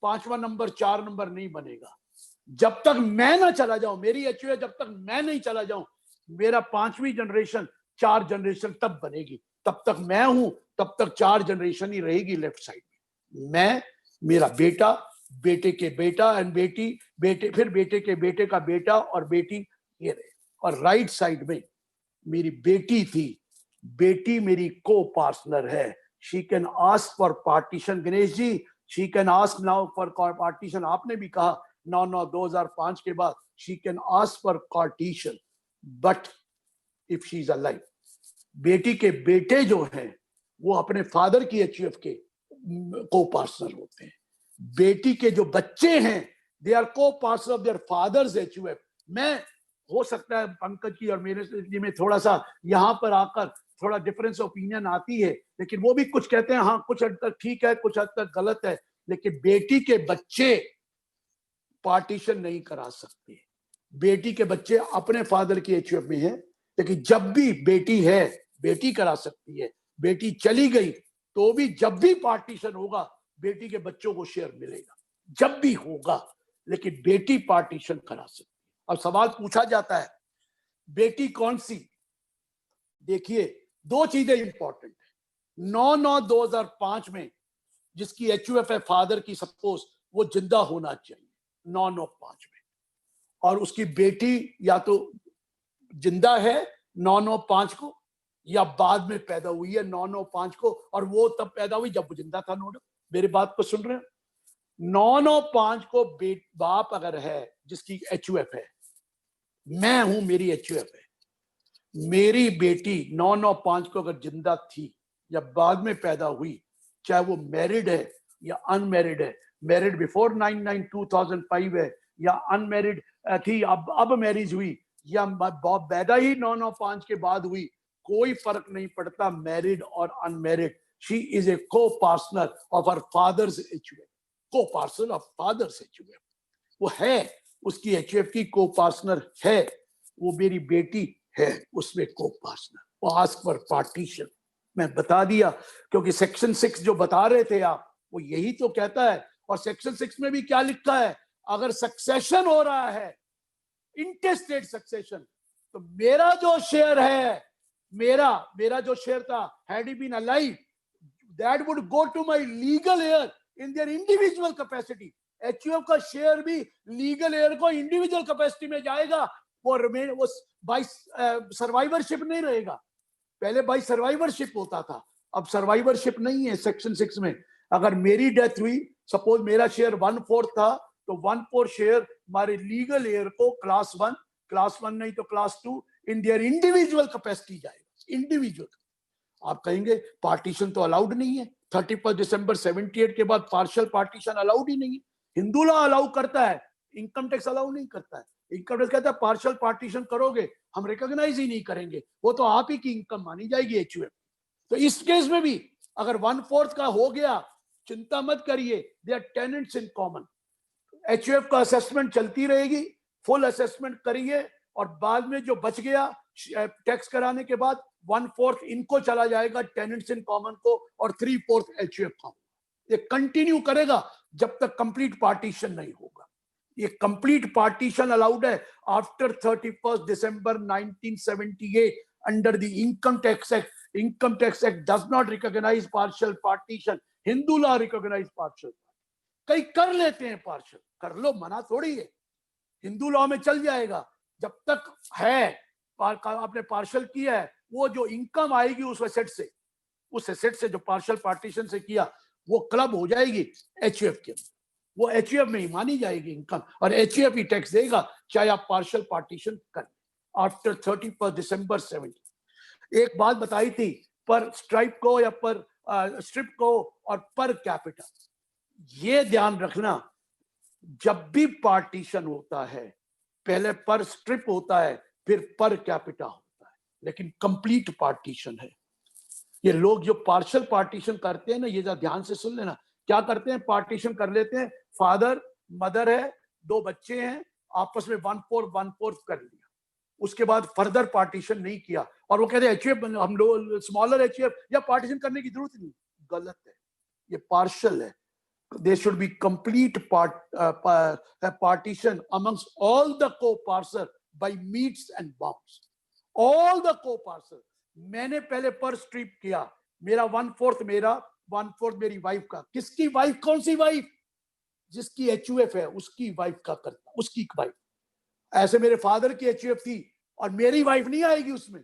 5वां नंबर 4 नंबर नहीं बनेगा. जब तक मैं ना चला जाऊं, मेरी HUF जब तक मैं नहीं चला जाऊं, मेरा 5वीं जनरेशन 4 जनरेशन तब बनेगी. तब तक मैं हूं, तब तक 4 जनरेशन ही रहेगी लेफ्ट साइड में. मैं, मेरा बेटा, बेटे के बेटा एंड बेटी, बेटे, फिर बेटे के बेटे का बेटा और बेटी, ये रहे. और राइट साइड में मेरी बेटी थी. बेटी मेरी co-partner है. She can ask for partition. Ganesh ji, she can ask now for partition. आपने भी कहा 9/9/2005 के बाद she can ask for partition, but if she is alive. बेटी के बेटे जो हैं वो अपने फादर की HUF के co-partner होते हैं. बेटी के जो बच्चे हैं, they are co-partner of their father's HUF. मैं, हो सकता है पंकज की और मेरे में थोड़ा सा यहां पर आकर थोड़ा डिफरेंस ओपिनियन आती है, लेकिन वो भी कुछ कहते हैं हाँ कुछ हद तक ठीक है, कुछ हद तक गलत है. लेकिन बेटी के बच्चे पार्टीशन नहीं करा सकते. बेटी के बच्चे अपने फादर की HUF में हैं, लेकिन जब भी बेटी है, बेटी करा सकती है. बेटी चली गई तो भी जब भी पार्टीशन होगा, बेटी के बच्चों को शेयर मिलेगा, जब भी होगा. लेकिन बेटी पार्टीशन करा सकती है. अब सवाल पूछा जाता है, बेटी कौन सी? देखिए, 2 चीजें इंपॉर्टेंट है. 9/9/2005 में जिसकी HUF है फादर की, सपोज वो जिंदा होना चाहिए 9/9/5 में, और उसकी बेटी या तो जिंदा है 9/9/5 को, या बाद में पैदा हुई है 9/9/5 को, और वो तब पैदा हुई जब वो जिंदा था. नोट, मेरी बात को सुन रहे हो? 9/9/5 को बाप अगर है जिसकी HUF है, मैं हूं, मेरी HUF है, मेरी बेटी 9/9/5 को अगर जिंदा थी या बाद में पैदा हुई, चाहे वो मैरिड है या अनमैरिड है, मैरिड बिफोर 9/9/2005 है या अनमैरिड थी, अब मैरिज हुई, या पैदा ही 9/9/5 के बाद हुई, कोई फर्क नहीं पड़ता मैरिड और unmarried. She is a co-partner of her father's HUF. co-partner of father's HUF वो है, उसकी HUF की co-partner है. वो मेरी बेटी है, उसमें co-partner. वो आस्क फॉर पार्टीशन. मैं बता दिया, क्योंकि सेक्शन 6 जो बता रहे थे आप, वो यही तो कहता है. और सेक्शन 6 में भी क्या लिखा है? अगर सक्सेशन हो रहा है, इंटेस्टेड सक्सेशन, तो मेरा जो शेयर है, मेरा जो शेयर था, had he been alive, that would go to my legal heir in their individual capacity. HUF का शेयर भी लीगल हेयर को इंडिविजुअल कैपेसिटी में जाएगा. वो बाय सर्वाइवरशिप नहीं रहेगा. पहले बाय सर्वाइवरशिप होता था, अब सर्वाइवरशिप नहीं है सेक्शन 6 में. अगर मेरी डेथ हुई, सपोज मेरा शेयर 1/4 था, तो 1/4 शेयर हमारे लीगल हेयर को क्लास 1 नहीं तो class 2 in their individual capacity जाएगा. इंडिविजुअल. आप कहेंगे पार्टीशन तो अलाउड नहीं है. 31 दिसंबर 78 के बाद पार्शियल पार्टीशन अलाउड ही नहीं है. हिंदू लॉ अलाउ करता है, इनकम टैक्स अलाउ नहीं करता है. इनकम टैक्स कहता है पार्शियल पार्टीशन करोगे हम रिकॉग्नाइज ही नहीं करेंगे, वो तो आप ही की इनकम मानी जाएगी HUF. तो इस केस में भी अगर 1/4 का हो गया, चिंता मत करिए, they are tenants in common. HUF का असेसमेंट चलती रहेगी, फुल असेसमेंट करिए, और बाद में जो बच गया टैक्स कराने के बाद 1/4 इनको चला जाएगा टेनेंट्स इन कॉमन को, और 3/4 HUF का. ये कंटिन्यू करेगा जब तक कंप्लीट पार्टीशन नहीं होगा. ये कंप्लीट पार्टीशन अलाउड है after 31st December 1978 under the income tax act. Income tax act does not recognise partial partition. Hindu law recognise partial. कई कर लेते हैं पार्शियल, कर लो, मना थोड़ी है. हिंदू लॉ में चल जाएगा जब तक है. आपने पार्शियल किया है, वो जो इनकम आएगी उस एसेट से जो पार्शियल पार्टीशन से किया वो क्लब हो जाएगी एचयूएफ के. वो एचयूएफ में ही मानी जाएगी इनकम, और एचयूएफ ही टैक्स देगा चाहे आप पार्शियल पार्टीशन करें आफ्टर 31st December 70. एक बात बताई थी, पर स्ट्राइप को या पर स्ट्रिप को और पर कैपिटा. ये ध्यान रखना, जब भी पार्टीशन होता है पहले पर स्ट्रिप होता है फिर पर कैपिटा होता है, लेकिन कंप्लीट पार्टीशन है. ये लोग जो पार्शियल पार्टीशन करते हैं ना, ये ध्यान से सुन लेना, क्या करते हैं, पार्टीशन कर लेते हैं. फादर मदर है, 2 बच्चे हैं, आपस में 1/4 कर लिया, उसके बाद फर्दर पार्टीशन नहीं किया, और वो कहते हैं एचयूएफ हम लोग स्मॉलर एचयूएफ या पार्टीशन करने की जरूरत नहीं. गलत है, ये पार्शियल है. There should be complete partition amongst all the co-parcel by meets and bounds. All the co-parcel. मैंने पहले पर स्ट्रिप किया, मेरा 1/4 मेरा, 1/4 मेरी वाइफ का. किसकी वाइफ? कौन सी वाइफ? जिसकी एचयूएफ है उसकी वाइफ का करता, उसकी वाइफ. ऐसे मेरे फादर की एचयूएफ थी और मेरी वाइफ नहीं आएगी उसमें.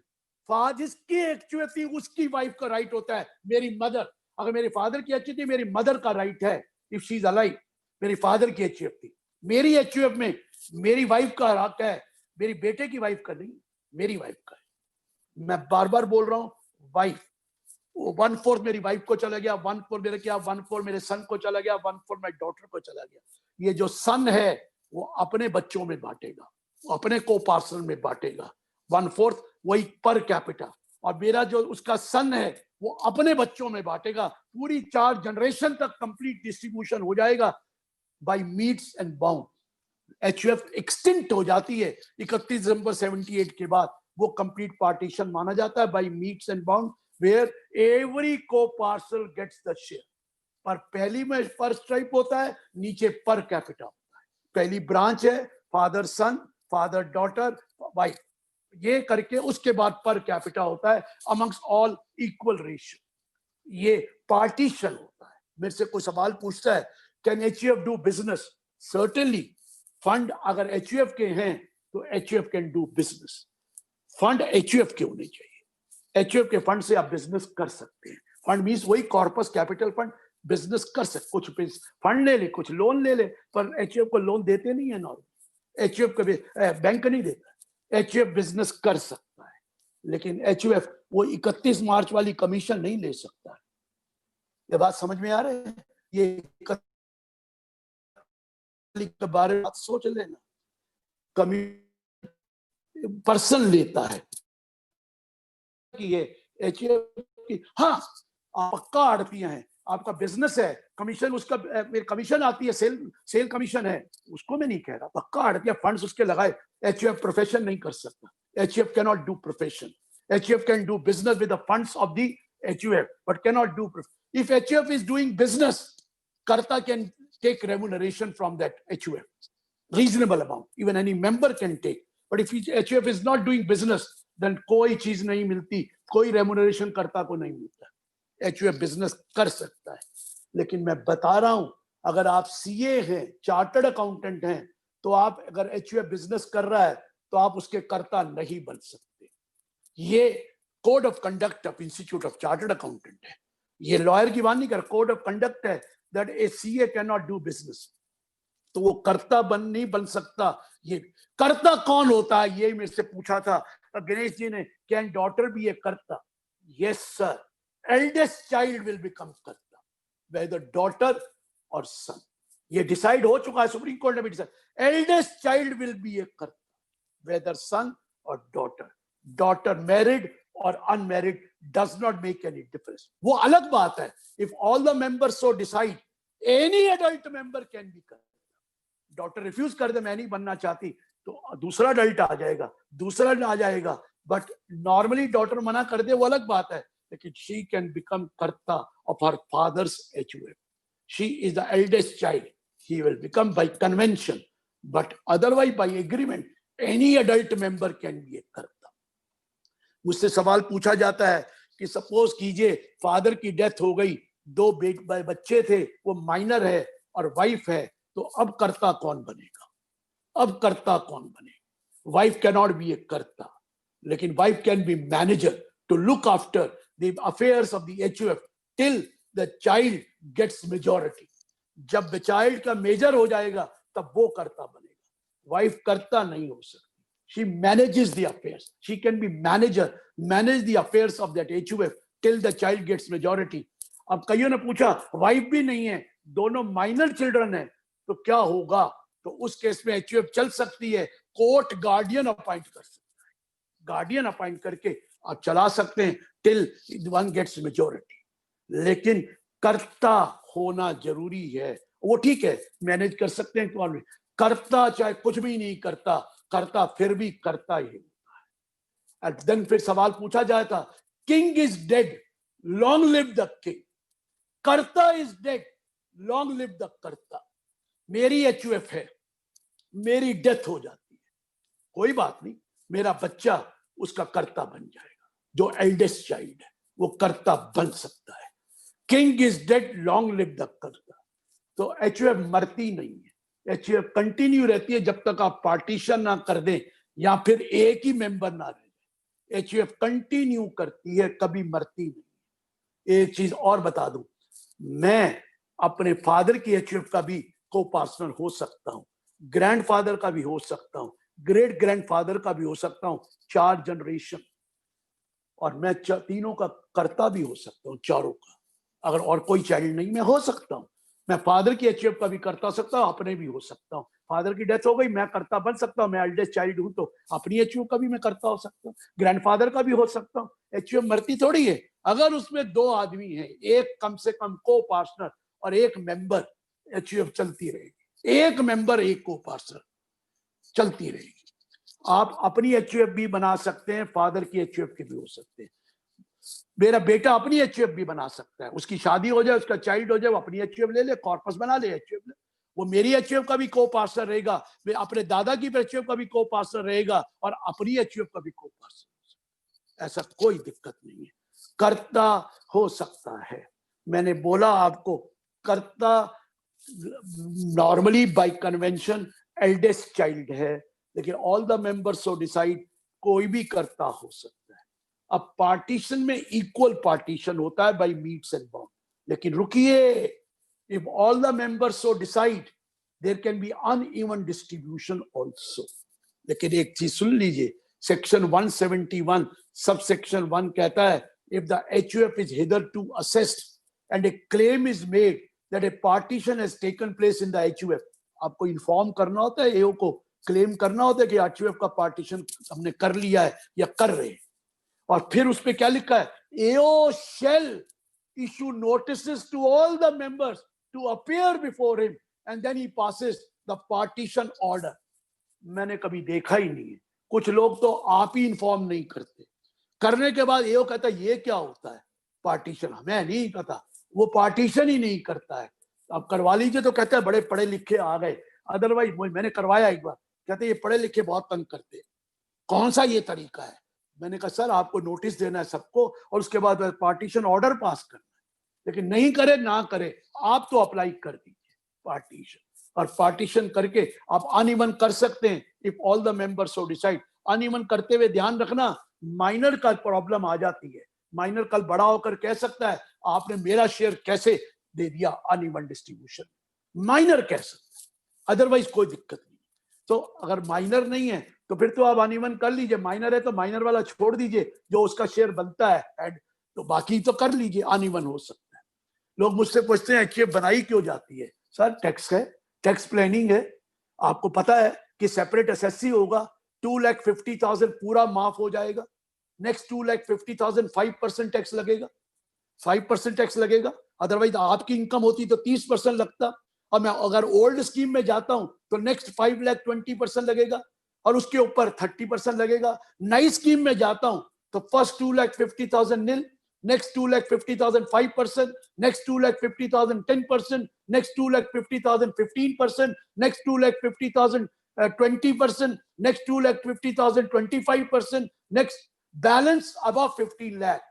जिसकी एचयूएफ थी उसकी वाइफ का राइट होता है. मेरी मदर, अगर मेरे फादर की एचयूएफ थी, मेरी मदर का राइट है. इफ शी इज अलाइव, मेरी फादर की एचयूएफ थी, मेरी एचयूएफ में मेरी वाइफ का हक है, मेरी बेटे की वाइफ का नहीं, मेरी वाइफ का है. मैं बार बार बोल रहा हूं, वाइफ. 1/4 मेरी वाइफ को चला गया, 1/4 मेरे क्या, 1/4 मेरे सन को चला गया, 1/4 मेरी डॉटर को चला गया. ये जो सन है वो अपने बच्चों में बांटेगा, अपने को पार्सल में बांटेगा. 1/4 वही पर कैपिटा. और मेरा जो उसका सन है वो अपने बच्चों में बांटेगा. पूरी 4 जनरेशन तक कंप्लीट डिस्ट्रीब्यूशन हो जाएगा by metes and bound. HUF extinct हो जाती है 31 दिसंबर 78 के बाद. वो कंप्लीट पार्टीशन माना जाता है by metes and bound, where every co parcel gets the share. पर पहली में पर स्ट्राइप होता है, नीचे पर कैपिटा होता है. पहली ब्रांच है फादर सन, फादर डॉटर, वाइफ, ये करके उसके बाद पर कैपिटा होता है अमंग्स ऑल इक्वल रेशियो. ये पार्टीशन होता है. मेरे से कोई सवाल पूछता है, can HUF do business? Certainly. Fund अगर एचयूएफ के हैं तो HUF can do business. Fund HUF के होने चाहिए. एचयूएफ के फंड से आप बिजनेस कर सकते हैं. फंड मींस वही कॉर्पस कैपिटल फंड. बिजनेस कर सकते, कुछ फंड ले ले, कुछ लोन ले ले, पर एचयूएफ को लोन देते नहीं है. नॉर्मल एचयूएफ को बैंक नहीं देता. एचयूएफ बिजनेस कर सकता है, लेकिन एचयूएफ वो 31 मार्च वाली कमीशन नहीं ले सकता है. ये बात समझ में आ रही है? ये के बारे में सोच लेना. पर्सन लेता है कि ये एचयूएफ की, हाँ पक्का आड़तियां हैं, आपका बिजनेस है, कमीशन उसका कमीशन आती है, सेल कमीशन है, उसको मैं नहीं कह रहा. पक्का आड़तियां फंड्स उसके लगाए. एचयूएफ प्रोफेशन नहीं कर सकता. HUF can not do profession. HUF can do business with the funds of the HUF but can not do. If HUF is doing business, karta can take remuneration from that HUF, reasonable amount, even any member can take. But if HUF is not doing business, then कोई चीज नहीं मिलती, कोई रेम्यूनरेशन कर्ता को नहीं मिलता. एचयूएफ बिजनेस कर सकता है. लेकिन मैं बता रहा हूं, अगर आप सीए हैं, चार्टर्ड अकाउंटेंट हैं, तो आप अगर एचयूएफ बिजनेस कर रहा है तो आप उसके कर्ता नहीं बन सकते. ये code of conduct of institute of chartered accountant है. ये लॉयर की बात नहीं कर, कोड ऑफ कंडक्ट है that A CA can not do business. तो वो कर्ता नहीं बन सकता. ये कर्ता कौन होता है, ये मेरे से पूछा था गणेश जी ने. कैन डॉटर बी ए कर्ता? Yes sir. Eldest child will become कर्ता, वेदर डॉटर और सन. ये डिसाइड हो चुका है, सुप्रीम कोर्ट ने भी decide. Eldest child will be a karta, whether son और डॉटर. डॉटर मैरिड और unmarried does not make any difference. वो अलग बात है. If all the members so decide, any adult member can be karta. Daughter refuse कर दे, मैं नहीं बनना चाहती, तो दूसरा अडल्ट आ जाएगा, दूसरा आ जाएगा. बट नॉर्मली डॉटर मना कर दे, वो अलग बात है. लेकिन शी कैन बिकम कर्ता of her fathers HUF. She is the eldest child. He will become bye convention but otherwise by agreement any adult member can be a कर्ता. मुझसे सवाल पूछा जाता है कि सपोज कीजिए फादर की डेथ हो गई, दो बच्चे थे, वो माइनर है और वाइफ है, तो अब कर्ता कौन बनेगा? अब कर्ता कौन बनेगा? Wife can not be a karta, लेकिन wife can be manager to look after the affairs of the HUF till the child gets majority. जब चाइल्ड का मेजर हो जाएगा तब वो कर्ता बनेगा. वाइफ कर्ता नहीं हो सकती. She manages the affairs. She can be manager, manage the affairs of that HUF till the child gets majority. अब कईयों ने पूछा वाइफ भी नहीं है, दोनों माइनर चिल्ड्रन है, तो क्या होगा? तो उस केस में HUF चल सकती है. कोर्ट गार्डियन अपॉइंट कर सकता है. गार्डियन अपॉइंट करके आप चला सकते हैं टिल वन गेट्स मेजॉरिटी. लेकिन कर्ता होना जरूरी है. वो ठीक है, मैनेज कर सकते हैं तो कर्ता चाहे कुछ भी नहीं करता, कर्ता फिर भी करता ही होता है. एंड देन फिर सवाल पूछा जाता था, king is dead, long live the king. Karta is dead, long live the karta. मेरी HUF है, मेरी डेथ हो जाती है, कोई बात नहीं, मेरा बच्चा उसका कर्ता बन जाएगा. जो एल्डेस्ट चाइल्ड है वो कर्ता बन सकता है. King is dead, long live the कर्ता. तो HUF मरती नहीं है. HUF कंटिन्यू रहती है जब तक आप पार्टीशन ना कर दें या फिर एक ही मेंबर ना रह जाए. HUF कंटिन्यू करती है, कभी मरती नहीं. एक चीज और बता दूं, मैं अपने फादर की HUF का भी को पार्टनर हो सकता हूं, ग्रैंडफादर का भी हो सकता हूं, ग्रेट ग्रैंडफादर का भी हो सकता हूं, 4 जनरेशन. और मैं तीनों का कर्ता भी हो सकता हूं, चारों का. अगर और कोई चाइल्ड नहीं, मैं हो सकता हूं. मैं फादर की HUF का भी करता सकता हूं, अपने भी हो सकता हूं. फादर की डेथ हो गई, मैं करता बन सकता हूं, मैं एल्डेस्ट चाइल्ड हूं तो अपनी HUF का भी मैं करता हो सकता हूं, ग्रैंडफादर का भी हो सकता हूं. HUF मरती थोड़ी है. अगर उसमें 2 आदमी हैं, एक कम से कम को पार्टनर और एक मेंबर, HUF चलती रहेगी. एक मेंबर एक को पार्टनर, चलती रहेगी. आप अपनी HUF भी बना सकते हैं, फादर की HUF के भी हो सकते हैं. मेरा बेटा अपनी HUF भी बना सकता है, उसकी शादी हो जाए, उसका चाइल्ड हो जाए, वो अपनी HUF ले ले, कॉर्पस बना ले, HUF ले. वो मेरी HUF का भी को पार्टनर रहेगा, मैं अपने दादा की HUF का भी को पार्टनर रहेगा और अपनी HUF का भी को पार्टनर. ऐसा कोई दिक्कत नहीं है. कर्ता हो सकता है. मैंने बोला आपको, कर्ता normally bye convention eldest child है, लेकिन all the members so decide, कोई भी कर्ता हो सकता है. अब पार्टीशन में इक्वल पार्टीशन होता है बाय मीट्स एंड बाउंड. लेकिन रुकिए, if all the members so decide there can be uneven distribution also. लेकिन एक चीज सुन लीजिए, सेक्शन 171 सब सेक्शन 1 कहता है, if the HUF is hitherto assessed and a claim is made that a partition has taken place in the HUF, आपको इन्फॉर्म करना होता है, AO को क्लेम करना होता है कि HUF का पार्टीशन हमने कर लिया है या कर रहे हैं. और फिर उस पे क्या लिखा है, AO shall issue notices to all the members to appear before him and then he passes the partition order. मैंने कभी देखा ही नहीं है. कुछ लोग तो आप ही इन्फॉर्म नहीं करते, करने के बाद AO कहता है ये क्या होता है पार्टीशन, हमें नहीं पता. वो पार्टीशन ही नहीं करता है. अब करवा लीजिए तो कहता है बड़े पढ़े लिखे आ गए, अदरवाइज मैंने करवाया एक बार, कहते ये पढ़े लिखे बहुत तंग करते, कौन सा ये तरीका है. मैंने कहा सर आपको नोटिस देना है सबको और उसके बाद पार्टीशन ऑर्डर पास करना है, लेकिन नहीं करे ना करे, आप तो अप्लाई कर दीजिए पार्टीशन. और पार्टीशन करके आप अनइवन कर सकते हैं if all the members so decide. Uneven करते हुए ध्यान रखना, माइनर का प्रॉब्लम आ जाती है. माइनर कल बड़ा होकर कह सकता है आपने मेरा शेयर कैसे दे दिया अनइवन डिस्ट्रीब्यूशन. माइनर कह सकता है, अदरवाइज कोई दिक्कत नहीं. तो अगर माइनर नहीं है तो फिर तो आप अनइवन कर लीजिए. माइनर है तो माइनर वाला छोड़ दीजिए, जो उसका शेयर बनता है ऐड, तो बाकी तो कर लीजिए, अनइवन हो सकता है. लोग मुझसे पूछते हैं HUF बनाई क्यों जाती है. सर टैक्स है, टैक्स प्लानिंग है. आपको पता है कि सेपरेट SSC होगा, 2,50,000 पूरा माफ हो जाएगा. नेक्स्ट 2,50,000 5% टैक्स लगेगा, 5% टैक्स लगेगा. अदरवाइज आपकी इनकम होती तो 30% लगता. और मैं अगर ओल्ड स्कीम में जाता हूं तो नेक्स्ट 5,20,000 लगेगा और उसके ऊपर 30% लगेगा. नई स्कीम में जाता हूं तो फर्स्ट 2,50,000 नील, next 2,50,000 5%, next 2,50,000 10%, next 2,50,000 15%, next 2,50,000 20%, next 2,50,000 25%, next balance above 15 lakh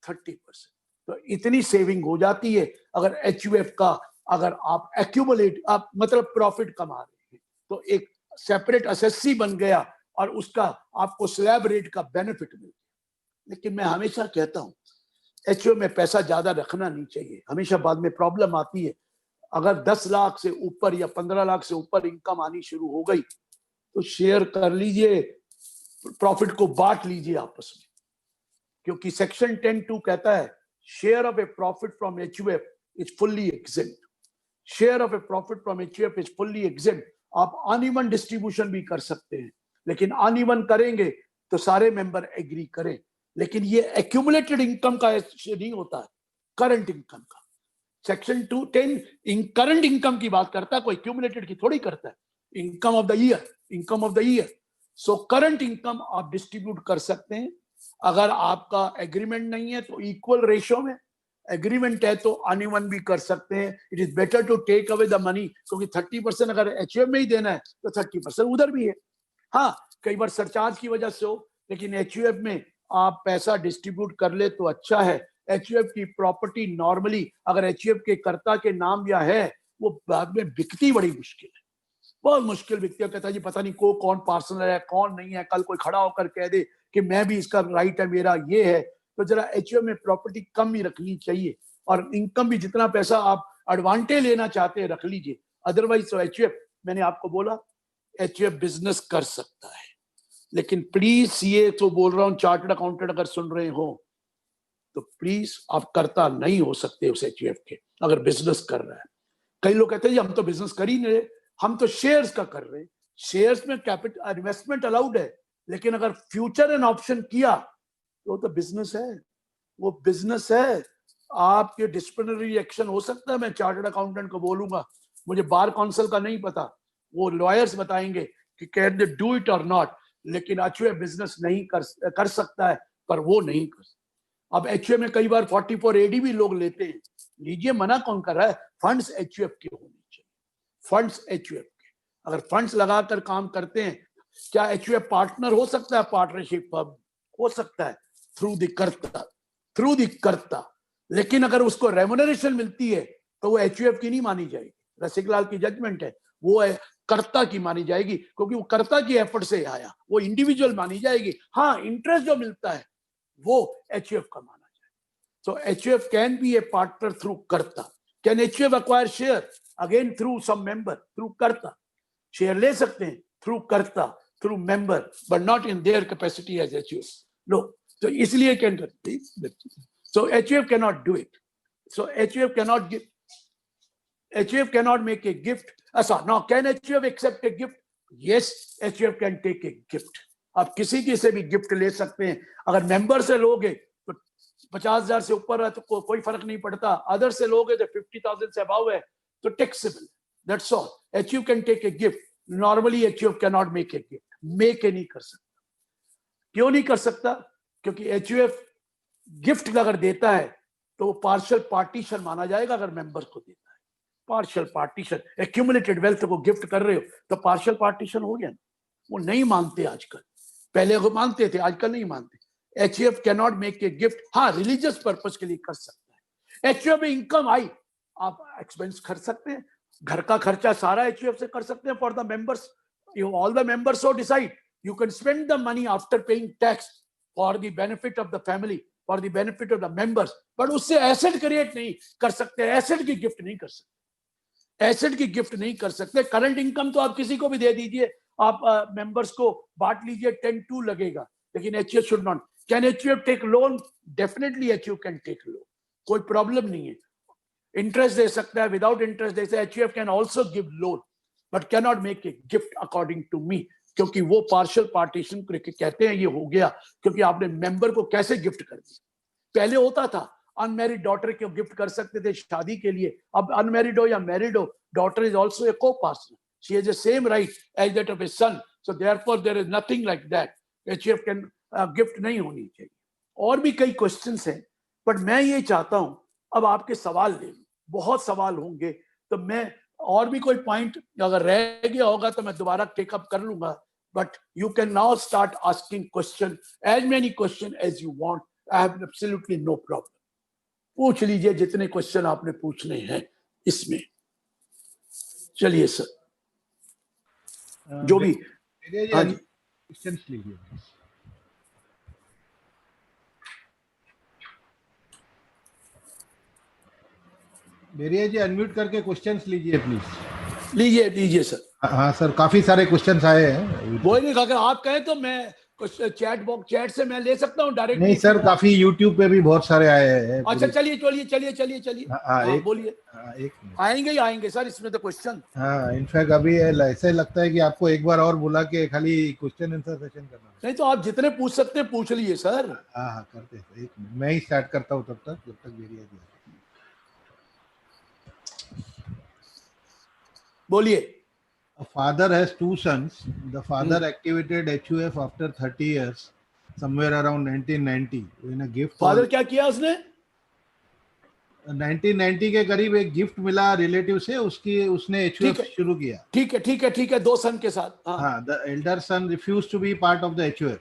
30%. तो इतनी सेविंग हो जाती है अगर HUF का अगर आप एक्यूमुलेट आप मतलब प्रॉफिट कमा रहे हैं तो एक सेपरेट एसएससी बन गया और उसका आपको स्लैब रेट का बेनिफिट मिल गया। लेकिन मैं हमेशा कहता हूं HUF में पैसा ज्यादा रखना नहीं चाहिए, हमेशा बाद में प्रॉब्लम आती है। अगर 10 लाख से ऊपर या 15 लाख से ऊपर इनकम आनी शुरू हो गई तो शेयर कर लीजिए, प्रॉफिट को बांट लीजिए आपस में, क्योंकि सेक्शन 10(2) कहता है share of A profit from HUF is fully exempt. Share of A profit from HUF is fully exempt. आप अनइवन डिस्ट्रीब्यूशन भी कर सकते हैं, लेकिन अनइवन करेंगे तो सारे मेंबर एग्री करें। लेकिन ये एक्यूमुलेटेड इनकम का नहीं होता है, करंट इनकम का। सेक्शन 210 करंट इनकम की बात करता है, कोई एक्यूमुलेटेड की थोड़ी करता है। Income of the year, income of the year. So current income आप डिस्ट्रीब्यूट कर सकते हैं। अगर आपका एग्रीमेंट नहीं है तो इक्वल रेशियो में, एग्रीमेंट है तो अनइवन भी कर सकते हैं। It is better to take away the money, क्योंकि 30% अगर HUF में ही देना है तो 30% उधर भी है। हाँ, कई बार सरचार्ज की वजह से हो, लेकिन HUF में आप पैसा डिस्ट्रीब्यूट कर ले तो अच्छा है। HUF की प्रॉपर्टी नॉर्मली अगर HUF के कर्ता के नाम या है वो बाद में बिकती बड़ी मुश्किल है, बहुत मुश्किल बिकती है। कहता है जी पता नहीं को कौन पार्सनर है कौन नहीं है, कल कोई खड़ा होकर कह दे कि मैं भी इसका राइट है, मेरा ये है। तो जरा HUF में प्रॉपर्टी कम ही रखनी चाहिए, और इनकम भी जितना पैसा आप एडवांटेज लेना चाहते हैं रख लीजिए। अदरवाइज तो HUF, मैंने आपको बोला HUF बिजनेस कर सकता है, लेकिन प्लीज ये तो बोल रहा हूं, चार्टर्ड अकाउंटेंट अगर सुन रहे हो तो प्लीज आप करता नहीं हो सकते उस HUF के अगर बिजनेस कर रहा है। कई लोग कहते हैं जी हम तो बिजनेस कर ही नहीं रहे, हम तो शेयर्स का कर रहे हैं। शेयर्स में कैपिटल इन्वेस्टमेंट अलाउड है, लेकिन अगर फ्यूचर एंड ऑप्शन किया तो बिजनेस है, वो बिजनेस है। आपके डिसिप्लिनरी एक्शन हो सकता है, मैं चार्टर्ड अकाउंटेंट को बोलूंगा, मुझे बार काउंसिल का नहीं पता, वो लॉयर्स बताएंगे कि कैन दे डू इट और नॉट। लेकिन HUF बिजनेस नहीं कर सकता है, पर वो नहीं कर सकता। अब HUF में कई बार 44AD भी लोग लेते हैं, लीजिए, मना कौन कर रहा है? फंड्स HUF के होने चाहिए, फंड्स HUF के। अगर फंड्स लगाकर काम करते हैं, क्या HUF पार्टनर हो सकता है? पार्टनरशिप हो सकता है थ्रू द कर्ता, लेकिन अगर उसको रेम्युनरेशन मिलती है तो वो HUF की नहीं मानी जाएगी। रसिकलाल की जजमेंट है, वो है कर्ता की मानी जाएगी, क्योंकि वो कर्ता की एफर्ट से आया, वो इंडिविजुअल मानी जाएगी। हाँ, इंटरेस्ट जो मिलता है वो HUF का माना जाए। So HUF can be a partner through कर्ता। Can HUF acquire share again through some member, through karta? Share ले सकते हैं through karta, through member, but not in their capacity as HUF। No, तो इसलिए कैन करते। सो HUF cannot do it. So HUF cannot give, HUF cannot make a gift. Now can HUF accept a gift? Yes, HUF can take a gift. आप किसी की से भी गिफ्ट ले सकते हैं। अगर मेंबर से लोगे तो 50,000 से ऊपर है तो कोई फर्क नहीं पड़ता, अदर से लोगे तो 50,000 से अबव है तो taxable. That's all. HUF can take a gift. Normally HUF cannot make a gift. Make नहीं कर सकता। क्यों नहीं कर सकता? क्योंकि HUF गिफ्ट अगर देता है तो वो पार्शियल पार्टीशन माना जाएगा। अगर मेंबर को देता है पार्शियल पार्टीशन, एक्यूमुलेटेड वेल्थ को गिफ्ट कर रहे हो तो पार्शियल पार्टीशन हो गया ना। वो नहीं मानते आजकल, पहले वो मानते थे, आजकल नहीं मानते। HUF cannot make a gift. हाँ, रिलीजियस पर्पस के लिए कर सकता है। HUF में इनकम आई, आप एक्सपेंस कर सकते हैं, घर का खर्चा सारा HUF से कर सकते हैं for the members. All the members so decide, you can spend the money after paying tax for the benefit of the family, for the benefit of the members, but उससे एसेट क्रिएट नहीं कर सकते, एसेट की गिफ्ट नहीं कर सकते, एसेट की गिफ्ट नहीं कर सकते। करंट इनकम तो आप किसी को भी दे दीजिए, आप मेंबर्स को बांट लीजिए, 10-2 लगेगा, लेकिन HUF should not. Can HUF take loan? Definitely HUF can take loan, कोई प्रॉब्लम नहीं है। इंटरेस्ट दे सकता है, विदाउट इंटरेस्ट दे सकता है। HUF can also give loan but can not make a gift according to me, क्योंकि वो पार्शियल पार्टीशन कहते हैं। ये हो गया क्योंकि आपने मेंबर को कैसे गिफ्ट कर दिया। पहले होता था अनमैरिड डॉटर को गिफ्ट कर सकते थे शादी के लिए, अब अनमैरिड हो या मैरिड हो, डॉटर इज ऑल्सो ए को partner, she has the same right as that of a son, so therefore there is nothing like that. HUF can gift नहीं होनी चाहिए। और भी कई क्वेश्चंस हैं, बट मैं ये चाहता हूं, अब आपके सवाल ले, बहुत सवाल होंगे, तो मैं और भी कोई पॉइंट अगर रह गया होगा तो मैं दोबारा टेकअप कर लूंगा. But you can now start asking question, as many question as you want. I have absolutely no problem. पूछ लीजिए जितने क्वेश्चन आपने पूछने हैं इसमें. चलिए सर, जो भी. हाँ जी, क्वेश्चंस लीजिए. बेरिया जी अनम्यूट करके क्वेश्चंस लीजिए प्लीज. लीजिए सर. हाँ सर, काफी सारे क्वेश्चंस आए हैं. वो नहीं, अगर आप कहें तो मैं चैट से मैं ले सकता हूँ डायरेक्ट. नहीं सर, काफी यूट्यूब पे भी बहुत सारे आए हैं. अच्छा चलिए. हाँ, बोलिए. एक आएंगे सर, इसमें तो क्वेश्चन. हाँ, इनफैक्ट अभी ऐसे लगता है कि आपको एक बार और बुला के खाली क्वेश्चन आंसर सेशन करना. नहीं तो आप जितने पूछ सकते हैं पूछ लीजिए सर. हाँ करते हैं. एक मिनट, मैं ही स्टार्ट करता हूँ जब तक बेरिया जी. बोलिए. A father has two sons. The father activated HUF after 30 years, somewhere around 1990. In a gift. Father क्या किया उसने? 1990 के करीब एक गिफ्ट मिला रिलेटिव से, उसने HUF शुरू किया. ठीक है. 2 सन के साथ. हाँ. The elder son refused to be part of the HUF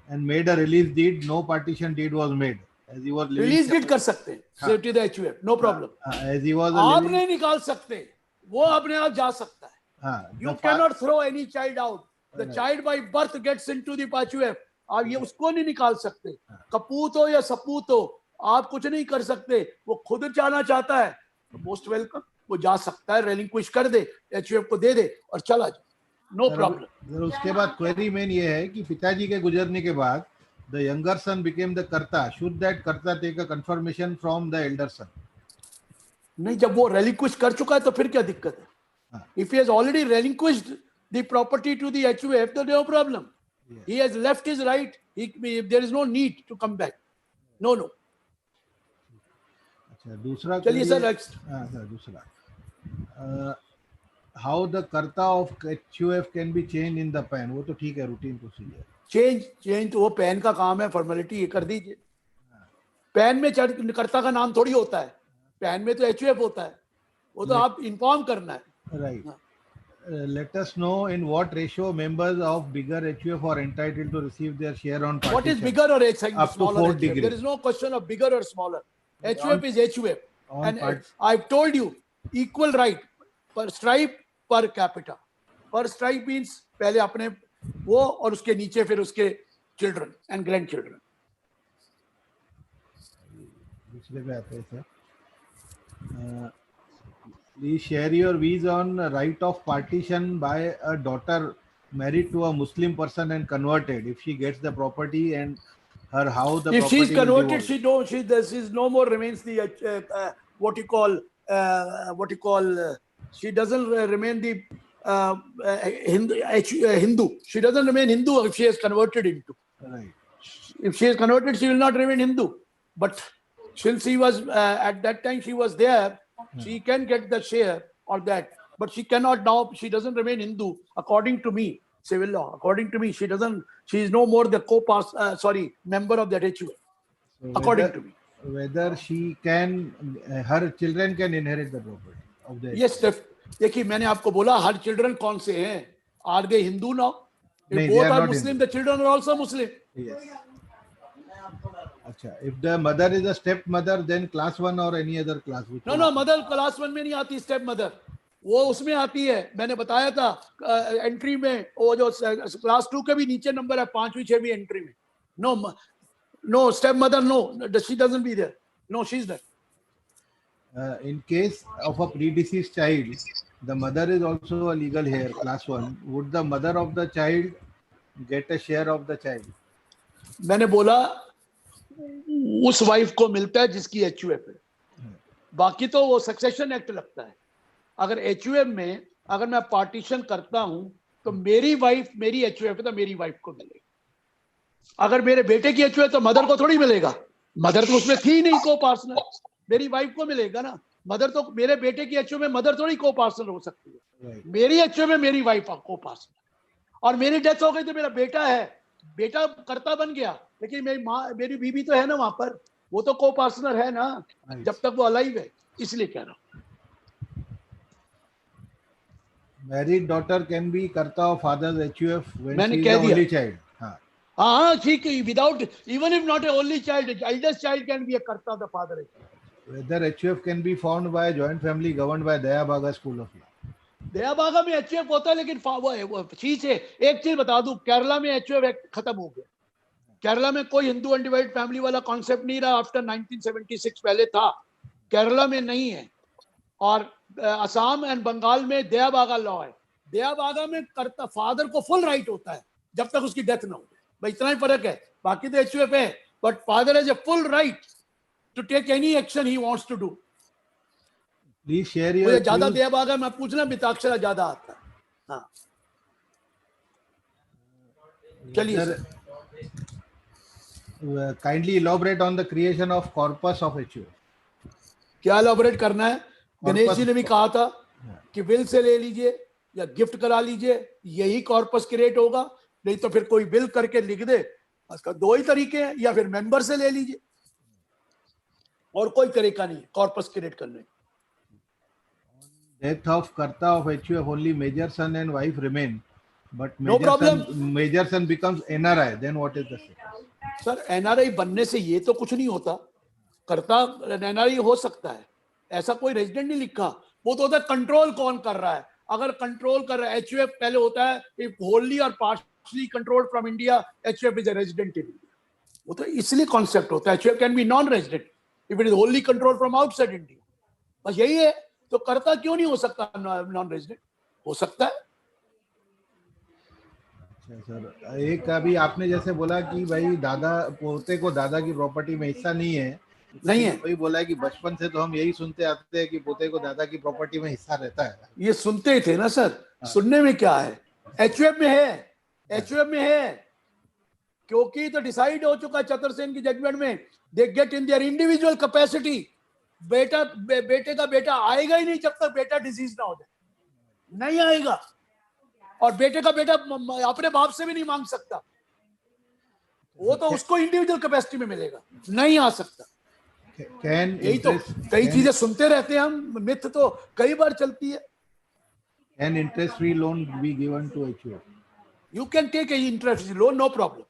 and made a release deed. No partition deed was made. As he was living. Release deed कर सकते हैं. Safety the HUF, no problem. As he was. आप नहीं निकाल सकते, वो अपने आप जा सकता है. You cannot throw any child out. The child by birth gets into the HUF. आप ये उसको नहीं निकाल सकते. कपूत हो या सपूत हो, आप कुछ नहीं कर सकते. वो खुद जाना चाहता है, मोस्ट वेलकम, वो जा सकता है. रेलिंक्विश कर दे, HUF को दे दे और चला जाए, नो प्रॉब्लम. उसके बाद क्वेरी मेन ये है कि पिताजी के गुजरने के बाद the younger son became the कर्ता. Should that कर्ता take a confirmation from the elder son? नहीं, जब वो रेलिंक्विश कर चुका है तो फिर क्या दिक्कत है? If he has already relinquished the property to the HUF, then no problem. Yes. He has left his right. There is no need to come back. No. अच्छा, दूसरा. चलिए सर, नेक्स्ट. हाँ सर, दूसरा. How the कर्ता of HUF can be changed in the PAN? वो तो ठीक है, रूटीन प्रोसीजर. चेंज तो वो पैन का काम है, फॉर्मेलिटी ये कर दीजिए. पैन में कर्ता का नाम थोड़ी होता है, पैन में तो HUF होता है, वो तो आप इन्फॉर्म करना है. Right. Let us know in what ratio members of bigger HUF are entitled to receive their share on partition. What is bigger or up smaller? To 4 degrees. There is no question of bigger or smaller. HUF is HUF. And I've told you, equal right per stripe per capita. Per stripe means पहले अपने वो और उसके नीचे फिर उसके children and grandchildren. दूसरे पे आते हैं sir. Please share your views on right of partition by a daughter married to a Muslim person and converted. If she gets the property and her how the if property. If she is converted, she no more remains the she doesn't remain the Hindu. She doesn't remain Hindu if she is converted into. Right. If she is converted, she will not remain Hindu. But since she was at that time she was there. She can get the share or that, but she cannot now. She doesn't remain Hindu according to me, civil law. According to me, she is no more the member of that HUF. So according to me, whether she can, her children can inherit the property of the. Yes, देखिए मैंने आपको बोला हर children कौन से हैं? Are they Hindu now? If both are Muslim, the children are also Muslim. Yes. अच्छा, if the mother is a stepmother, then class 1 or any other class? No, mother class 1 में नहीं आती, step mother. वो उसमें आती है, मैंने बताया था एंट्री में, वो जो क्लास 2 के भी नीचे नंबर है, 5वीं 6वीं एंट्री में. No step mother, no, she doesn't be there. No, she's not. In case of a predeceased child, the mother is also a legal heir, class 1. Would the mother of the child get a share of the child? मैंने बोला उस वाइफ को मिलता है जिसकी HUF है. बाकी तो वो सक्सेशन एक्ट लगता है. अगर HUF में अगर मैं पार्टीशन करता हूं तो मेरी वाइफ मेरी HUF है तो मेरी वाइफ को मिलेगा. अगर मेरे बेटे की HUF है तो मदर को थोड़ी मिलेगा. मदर तो उसमें थी नहीं को पार्टनर, मेरी वाइफ को मिलेगा ना. मदर तो मेरे बेटे की HUF में मदर थोड़ी को पार्टनर हो सकती है. मेरी HUF में मेरी वाइफ को पार्टनर. और मेरी डेथ हो गई तो मेरा बेटा है, बेटा कर्ता बन गया, लेकिन मेरी बीवी तो है ना वहां पर. वो तो को पार्टनर है ना, जब तक वो अलाइव है, इसलिए कह रहा हूँ। Married daughter can be karta of father's HUF when मैंने she is कह the दिया। only child. हाँ. हाँ ठीक है, without even if not A only child, eldest child can be a karta of the father. Whether HUF can be found by a joint family governed by Daya Bhaga School of Law. दया बागा में एचयूएफ होता है, लेकिन वो चीज है, एक चीज बता दूं, केरला में एचयूएफ एक्ट खत्म हो गया। केरला में कोई हिंदू अनडिवाइडेड फैमिली वाला कॉन्सेप्ट नहीं रहा आफ्टर 1976, पहले था, केरला में नहीं है। और असम एंड बंगाल में दया बागा लॉ है। दया बागा में करता फादर को फुल राइट होता है जब तक उसकी डेथ ना हो, भाई इतना ही फर्क है, बाकी तो एचयूएफ है, but father has a full right to take any action he wants to do. Please share your मुझे ज्यादा views. दया बागा में पूछना, मिताक्षरा ज्यादा आता है। हाँ चलिए Sir, kindly elaborate on the creation of corpus of HUF. क्या एलॉबरेट करना है? गणेश जी ने भी कहा था हाँ. कि विल से ले लीजिए या गिफ्ट करा लीजिए, यही कॉर्पस क्रिएट होगा। नहीं तो फिर कोई बिल करके लिख दे, उसका दो ही तरीके हैं, या फिर मेंबर से ले लीजिए, और कोई तरीका नहीं कॉर्पस क्रिएट करने का। Death of karta of HUF, only major son and wife remain, but No major son becomes NRI. Then what is the same? Sir NRI बनने से ये तो कुछ नहीं होता, करता एनआरआई हो सकता है, ऐसा कोई रेजिडेंट नहीं लिखा। वो तो होता है कंट्रोल कौन कर रहा है। अगर कंट्रोल कर रहा है, एचयूएफ पहले होता है इफ होली और partially controlled from India, HUF is a resident in India. वो तो इसलिए कॉन्सेप्ट होता है, HUF can be non resident if it is Holi control from outside India, बस यही है। तो करता क्यों नहीं हो सकता नॉन रेजिडेंट? हो सकता है। सर, एक अभी आपने जैसे बोला कि भाई दादा पोते को दादा की प्रॉपर्टी में हिस्सा नहीं है, नहीं है, वही बोला कि बचपन से तो हम यही सुनते आते हैं कि पोते को दादा की प्रॉपर्टी में हिस्सा रहता है। ये सुनते ही थे ना सर, सुनने में क्या है, एचयूएफ में है, एचयूएफ में है, क्योंकि तो डिसाइड हो चुका चतर सेन की जजमेंट में, they get in their individual capacity. बेटे का बेटा आएगा ही नहीं जब तक बेटा डिजीज ना हो जाए, नहीं आएगा। और बेटे का बेटा अपने बाप से भी नहीं मांग सकता, वो तो उसको इंडिविजुअल कैपेसिटी में मिलेगा, नहीं आ सकता। यही तो कई चीजें सुनते रहते हैं हम, मिथ तो कई बार चलती है। Can interest free loan be given to HUF? You can take a interest loan, no problem,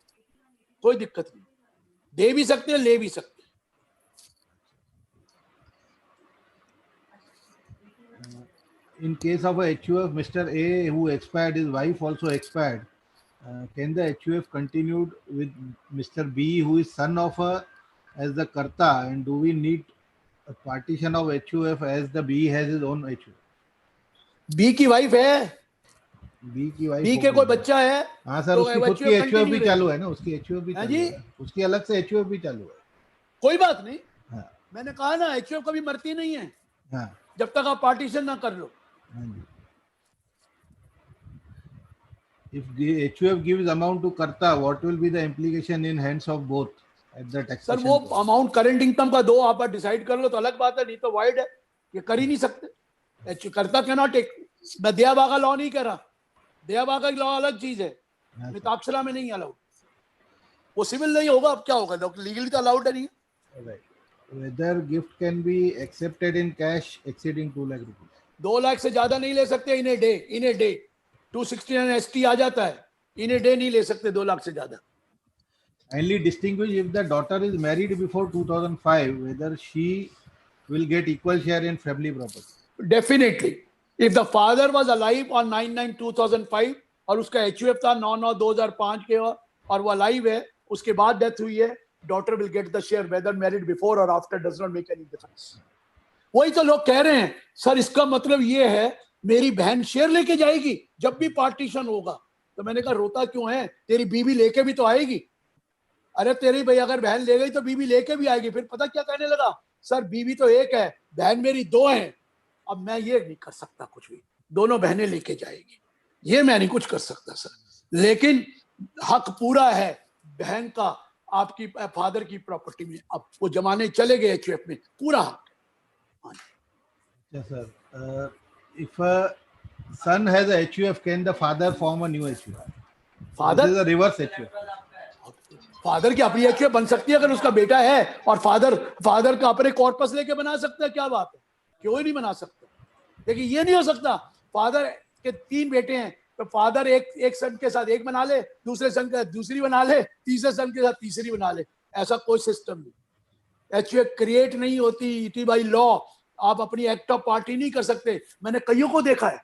कोई दिक्कत नहीं, दे भी सकते हैं, ले भी सकते हैं। In case of a HUF, Mr. A who expired, his wife also expired. Can the HUF continued with Mr. B who is son of her as the karta, and do we need a partition of HUF as the B has his own HUF? B की वाइफ है, बी की वाइफ, बी के कोई बच्चा है। हाँ सर, तो उसकी खुद की HUF भी चालू है ना, उसकी HUF भी चालू है, उसकी अलग से HUF भी चालू है। कोई बात नहीं, हाँ, मैंने कहा ना एचयूएफ कभी मरती नहीं है, हाँ, जब तक आप पार्टीशन ना कर लो। हाँ जी। If the HUF gives amount to karta, what will be the implication in hands of both at the sir taxation? वो अमाउंट करंट इनकम का दो आप डिसाइड कर लो तो अलग बात है, नहीं तो वाइड है, ये कर ही नहीं सकते। करता क्या नॉट टेक, मैं दया बागा लॉ नहीं कर रहा, दया बागा लॉ अलग चीज है, मिताक्षरा में नहीं अलाउड, वो सिविल नहीं होगा, अब क्या होगा, लीगली तो अलाउड नहीं है। Right. Whether gift can be accepted in cash exceeding 2 lakh rupees? 2 lakh से ज्यादा नहीं ले सकते इन ए डे 269 ST आ जाता है, इन ए डे नहीं ले सकते 2 लाख से ज्यादा। Kindly distinguish if the daughter is married before 2005, whether she will get equal share in family property. Definitely, if the father was alive on 9/9/2005 और उसका HUF था 9/9/2005 के और वो alive है, उसके बाद डेथ हुई है, daughter will get the share whether married before or after does not make any difference. वही तो लोग कह रहे हैं सर, इसका मतलब ये है मेरी बहन शेयर लेके जाएगी जब भी पार्टीशन होगा। तो मैंने कहा रोता क्यों है, तेरी बीवी लेके भी तो आएगी। अरे तेरी भाई अगर बहन ले गई तो बीवी लेके भी आएगी। फिर पता क्या कहने लगा, सर बीवी तो एक है, बहन मेरी 2 हैं, अब मैं ये नहीं कर सकता कुछ भी, दोनों बहनें लेके जाएगी, ये मैं नहीं कुछ कर सकता सर। लेकिन हक पूरा है बहन का आपकी फादर की प्रॉपर्टी में, अब वो जमाने चले गए HUF में, पूरा हक। Yes, sir. If a son has a HUF, can the father form a new HUF? Father This is a reverse HUF. Father की अपनी एचयूएफ बन सकती है अगर उसका बेटा है, और फादर का अपने कॉर्पस लेके बना सकता है, क्या बात है, क्यों ही नहीं बना सकता। लेकिन ये नहीं हो सकता, फादर के 3 बेटे हैं तो फादर एक सन के साथ एक बना ले, दूसरे सन के साथ दूसरी बना ले, तीसरे सन के साथ तीसरी बना ले, ऐसा कोई सिस्टम नहीं। एचयूएफ क्रिएट नहीं होती, इट इज बाय लॉ। आप अपनी एक्ट ऑफ पार्टी नहीं कर सकते। मैंने कईयों को देखा है,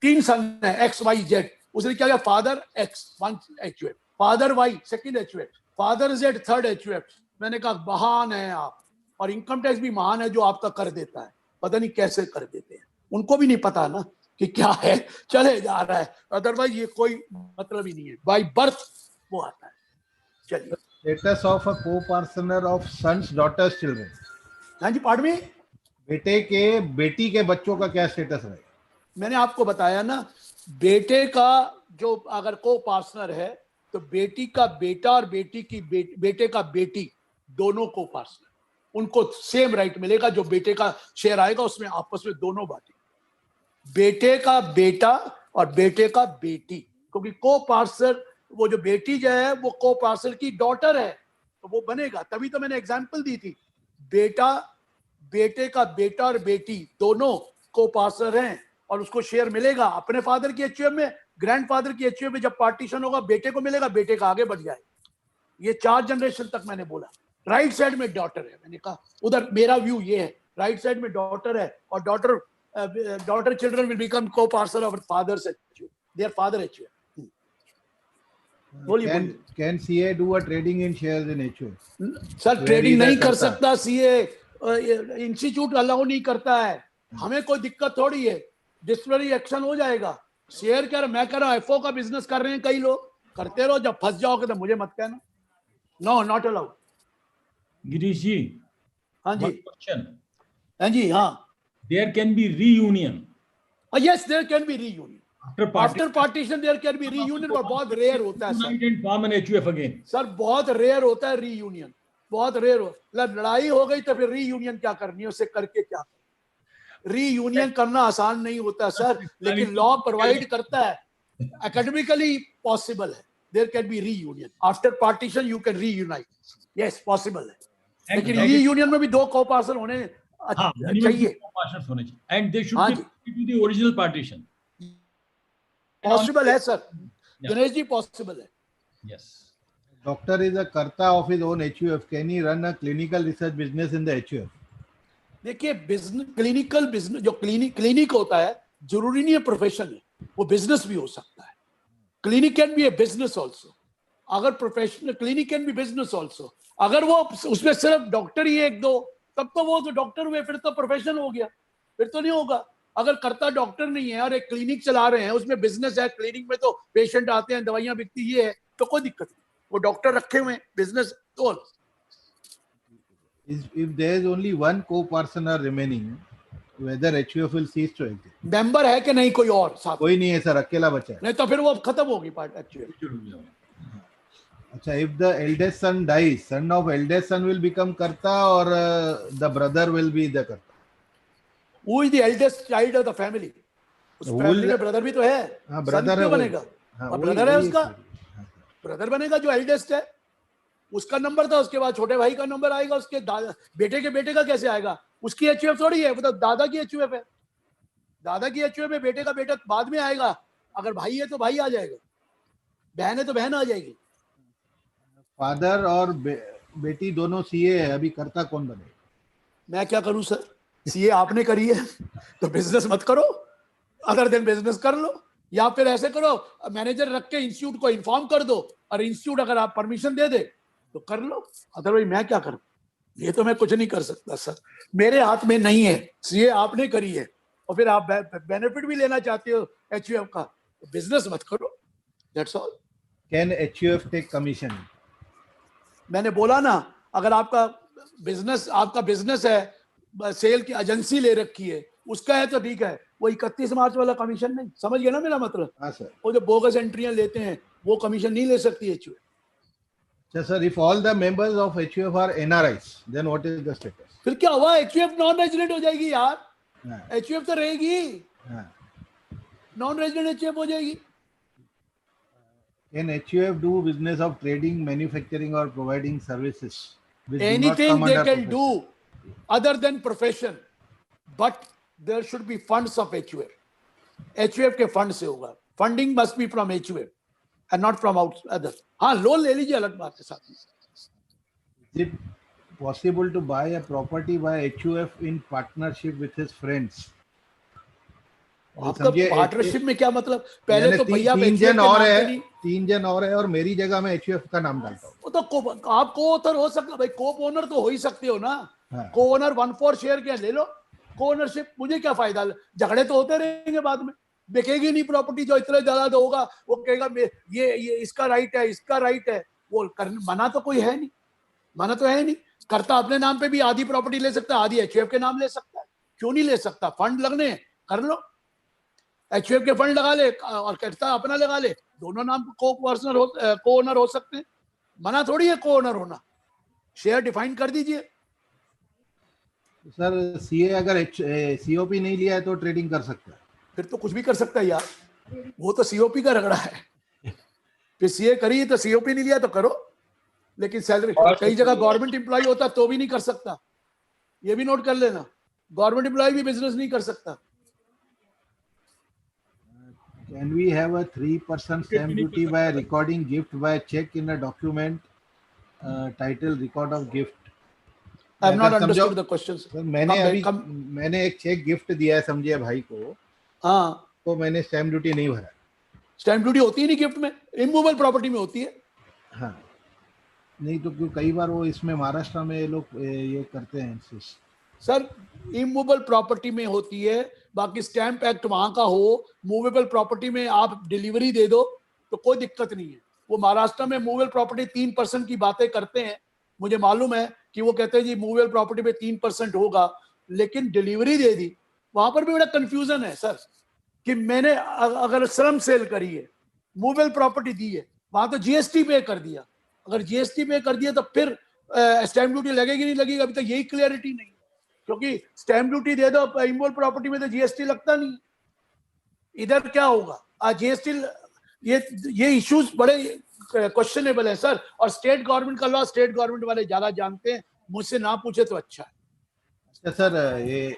3 सन है, एक्स वाई जेड, उसने क्या किया, father X 1 HUF, father Y 2nd HUF, father Z 3rd HUF. मैंने कहा महान है आप, और इनकम टैक्स भी महान है जो आपका कर देता है, पता नहीं कैसे कर देते हैं, उनको भी नहीं पता ना कि क्या है, चले जा रहा है, अदरवाइज ये कोई मतलब ही नहीं है, बाय बर्थ वो आता है। चलिए, Status of a co-partner of sons, daughters, children. हाँ जी, पार्ट में बेटी के बच्चों का क्या स्टेटस है? मैंने आपको बताया ना, बेटे का जो अगर को पार्टनर है तो बेटी का बेटा और बेटी की बेटे का बेटी दोनों को पार्टनर, उनको सेम राइट मिलेगा, जो बेटे का शेयर आएगा उसमें आपस में दोनों बांटे, बेटे का बेटा और बेटे का बेटी, क्योंकि को पार्टनर वो जो बेटी जो है वो को पार्टनर की डॉटर है, तो वो बनेगा। तभी तो मैंने एग्जांपल दी थी, बेटे का बेटा और बेटी दोनों को पार्टनर हैं और उसको शेयर मिलेगा अपने फादर की एचयूएफ में, ग्रैंडफादर की एचयूएफ में। जब पार्टीशन होगा बेटे को मिलेगा, बेटे का आगे बढ़ जाएगा। ये 4 जनरेशन तक मैंने बोला। राइट साइड में डॉटर है, मैंने कहा उधर मेरा व्यू ये है, राइट साइड में डॉटर है, और daughter children will become co partner of father's HUF, their father HUF. Can CA do a trading in shares in HUF? Sir trading नहीं कर सकता सीए, इंस्टीट्यूट अलाउ नहीं करता है। हमें कोई दिक्कत थोड़ी है, डिस्प्लिनरी एक्शन हो जाएगा। शेयर क्या, मैं कह रहा हूँ एफओ का बिजनेस कर रहे हैं कई लोग, करते रहो, जब फंस जाओगे तो मुझे मत कहना। No, not allowed. Girish ji, हाँ जी, क्वेश्चन। हाँ जी, हाँ, there can be reunion. Yes, there can be reunion after partition, there can be reunion, पर बहुत रेयर होता है sir. Form an HUF again. Sir बहुत रेयर होता है रीयूनियन, बहुत रेयर हो। लड़ाई हो गई तो फिर रीयूनियन क्या करनी है, उससे करके क्या, रीयूनियन करना आसान नहीं होता सर, लेकिन लॉ प्रोवाइड करता है, एकेडमिकली पॉसिबल है। There can be reunion after partition, you can reunite, yes possible है। लेकिन रीयूनियन में भी 2 को पार्टनर होने चाहिए, and they should be to the original partition. Possible है सर, दिनेश जी, पॉसिबल है। Yes. Doctor is a karta of his own HUF. Can he run a clinical research business in the HUF? देखिए, बिजनेस, क्लिनिकल बिजनेस, जो क्लिनिक होता है जरूरी नहीं है प्रोफेशन है, वो बिजनेस भी हो सकता है। Clinic can be a business also, अगर professional clinic can be business also. अगर वो उसमें सिर्फ डॉक्टर ही 1-2, तब तो वो तो डॉक्टर हुए, फिर तो प्रोफेशन हो गया, फिर तो नहीं होगा। अगर करता डॉक्टर नहीं है और एक क्लिनिक चला रहे हैं, उसमें बिजनेस है, क्लिनिक में तो पेशेंट आते हैं, दवाइयां बिकती ये है, तो कोई दिक्कत नहीं, वो डॉक्टर रखे हुए हैं, बिजनेस तो। If there is only one co-partner remaining, whether HUF will cease to exist? Member है कि नहीं कोई और साथ? कोई नहीं है सर, अकेला बचा है। नहीं तो फिर वो खत्म होगी पार्ट एक्चुअली। अच्छा, if the eldest son dies, son of eldest son will become karta or the brother will be the karta? Who is the eldest child of the family? उस फैमिली में ब्रदर भी तो है। हाँ, ब्रदर है, बनेगा, ब्रदर है उसका, ब्रदर बनेगा जो एल्डेस्ट है, उसका नंबर था, उसके बाद छोटे भाई का नंबर आएगा, उसके बेटे के बेटे का कैसे आएगा? उसकी एचयूएफ थोड़ी है, मतलब दादा की एचयूएफ है, दादा की एचयूएफ में बेटे का बेटा बाद में आएगा। अगर भाई है तो भाई आ जाएगा, बहन है तो बहन आ जाएगी। फादर और बेटी दोनों सीए है, अभी करता कौन बने? मैं क्या करूं सर, सीए आपने करी है तो बिजनेस मत करो, अदर देन बिजनेस कर लो, या फिर ऐसे करो, मैनेजर रख के इंस्टीट्यूट को इन्फॉर्म कर दो, और इंस्टीट्यूट अगर आप परमिशन दे दे तो कर लो, अदरवाइज मैं क्या करूं, ये तो मैं कुछ नहीं कर सकता सर, मेरे हाथ में नहीं है। सीए आपने करी है और फिर आप बेनिफिट भी लेना चाहते हो एचयूएफ का, तो बिजनेस मत करो, that's all. Can HUF take commission? मैंने बोला ना, अगर आपका बिजनेस है, सेल की एजेंसी ले रखी है, उसका है तो ठीक है, वो 31 मार्च वाला कमीशन नहीं, समझ गए ना मेरा मतलब? हाँ सर। वो जो बोगस एंट्रियां लेते हैं वो कमीशन नहीं ले सकती एचयूएफ। अच्छा sir, if all the members of HUF are NRIs, then what is the status? फिर क्या हुआ, एचयूएफ नॉन रेजिडेंट हो जाएगी यार, एचयूएफ तो रहेगी, नॉन रेजिडेंट एचयूएफ हो जाएगी। Can HUF do business of trading, manufacturing, or providing services which do not Anything come they under can profession? do other than profession, but there should be funds of HUF. HUF के फंड से होगा. Funding must be from HUF and not from others. हाँ, लोन ले लीजिए, अलग बात है साथ में. Is it possible to buy a property by HUF in partnership with his friends? आपका पार्टनरशिप में क्या मतलब? पहले तो भैया तीन जन और है और मेरी जगह में HUF का नाम डालता हूँ. वो तो आप को ऑथर हो सकता भाई, को ओनर तो हो ही सकते हो ना. हाँ. को ओनर 1/4 शेयर क्या ले लो. को ओनरशिप मुझे क्या फायदा, झगड़े तो होते रहेंगे बाद में. बिकेगी नहीं प्रॉपर्टी, जो इतना ज्यादा होगा वो कहेगा ये इसका राइट है, इसका राइट है. वो मना तो कोई है नहीं, मना तो है नहीं. करता अपने नाम पे भी आधी प्रॉपर्टी ले सकता है, आधी HUF के नाम ले सकता है. क्यों नहीं ले सकता? फंड लगने कर लो, HUF के फंड लगा ले और करता अपना लगा ले. दोनों नाम को ओनर हो सकते हैं. मना थोड़ी है को ओनर होना. शेयर डिफाइन कर दीजिए. सर सीए अगर COP नहीं लिया है तो ट्रेडिंग कर सकता है. फिर तो कुछ भी कर सकता है यार. वो तो COP का रगड़ा है. फिर सीए करिए तो COP नहीं लिया तो करो. लेकिन सैलरी कई जगह गवर्नमेंट एम्प्लॉय होता तो भी नहीं कर सकता. ये भी नोट कर लेना, गवर्नमेंट एम्प्लॉय भी बिजनेस नहीं कर सकता. Can we have a 3% stamp duty by recording gift by check in a document titled record of gift? I have not understood the questions. Sir मैंने एक चेक गिफ्ट दिया है समझिए भाई को. हाँ, तो मैंने स्टैम्प ड्यूटी नहीं भरा. स्टैम्प ड्यूटी होती ही नहीं गिफ्ट में, इमूवेबल प्रॉपर्टी में होती है. हाँ, नहीं तो क्यों कई बार वो इसमें महाराष्ट्र में लोग ये करते हैं. सर इमूवेबल प्रॉपर्टी में होती है, बाकी स्टैम्प एक्ट वहां का हो. मूवेबल प्रॉपर्टी में आप डिलीवरी दे दो तो कोई दिक्कत नहीं है. वो महाराष्ट्र में मूवेबल प्रॉपर्टी 3% की बातें करते हैं. मुझे मालूम है कि वो कहते हैं जी मूवेबल प्रॉपर्टी में 3% होगा, लेकिन डिलीवरी दे दी. वहां पर भी बड़ा कंफ्यूजन है सर कि मैंने अगर श्रम सेल करी है, मूवेबल प्रॉपर्टी दी है, वहां तो GST पे कर दिया. अगर GST पे कर दिया तो फिर स्टैम्प ड्यूटी लगेगी नहीं लगेगी, अभी तक यही क्लियरिटी नहीं. क्योंकि स्टैम्प ड्यूटी दे दो इमूवेबल प्रॉपर्टी में तो GST लगता नहीं. इधर क्या होगा? GST ये इश्यूज बड़े क्वेश्चनेबल है सर. और स्टेट गवर्नमेंट का लॉ स्टेट गवर्नमेंट वाले ज्यादा जानते हैं, मुझसे ना पूछे तो अच्छा है. अच्छा सर, ये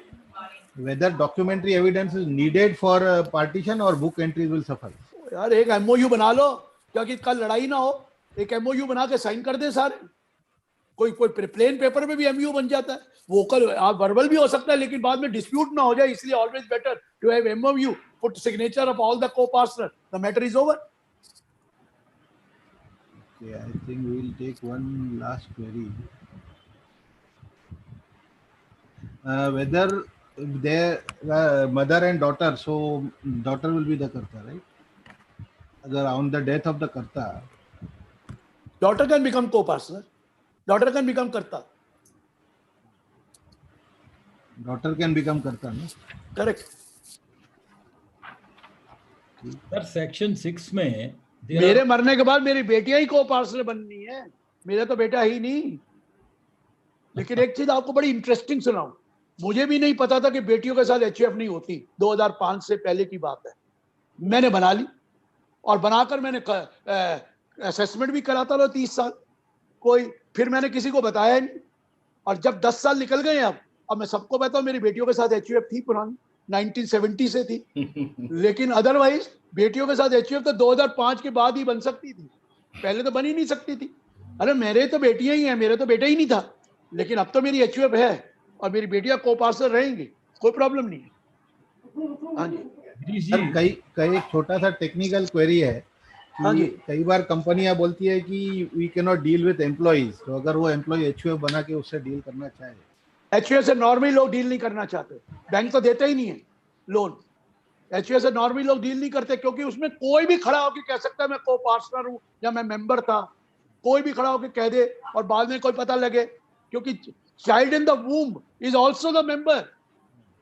whether documentary evidence is needed for partition or book entries will suffice? यार एक MOU बना लो, क्योंकि कल लड़ाई ना हो. एक MOU बना के साइन कर दे सारे. कोई प्लेन पेपर में भी MOU बन जाता है. वोकल वर्बल भी हो सकता है, लेकिन बाद में डिस्प्यूट ना हो जाए, इसलिए always better to have MOU, put signature of all the co-partners, the matter is over. Okay, I think we will take one last query. Whether their mother and daughter, so daughter will be the karta, right? Agar on the death of the karta, Daughter can become co-partner. Daughter can become karta. daughter can become karta, no? Correct. Sir section 6 में मेरे मरने के बाद मेरी बेटियां ही को-पार्टनर बननी है. मेरा तो बेटा ही नहीं. लेकिन एक चीज आपको बड़ी इंटरेस्टिंग सुनाऊं. मुझे भी नहीं पता था कि बेटियों के साथ HUF नहीं होती. 2005 से पहले की बात है. मैंने बना ली और बनाकर मैंने असेसमेंट भी कराता रहा 30 साल. फिर मैंने किसी को बताया नहीं. और जब 10 साल निकल गए अब मैं सबको बताऊं मेरी बेटियों के साथ HUF थी पुरानी, 1970 से थी. लेकिन अदरवाइज बेटियों के साथ HUF तो 2005 के बाद ही बन सकती थी. पहले तो बन ही नहीं सकती थी. अरे मेरे तो बेटियां ही हैं, मेरे तो बेटा ही नहीं था. लेकिन अब तो मेरी HUF है और मेरी बेटियां को-पार्टनर रहेंगी, कोई प्रॉब्लम नहीं है. हाँ जी. सर कई एक छोटा सा टेक्निकल क्वेरी है कि कई बार कंपनियां बोलती है कि we can not deal with employees. तो अगर वो एम्प्लॉय HUF बना के उससे डील करना चाहे, HUF से नॉर्मली लोग डील नहीं करना चाहते. बैंक तो देते ही नहीं है लोन. HUF से नॉर्मली लोग डील नहीं करते, क्योंकि उसमें कोई भी खड़ा होकर कह सकता है मैं को-पार्टनर हूं या मैं मेंबर था. कोई भी खड़ा होकर कह दे और बाद में कोई पता लगे, क्योंकि child in the वूम is also the member.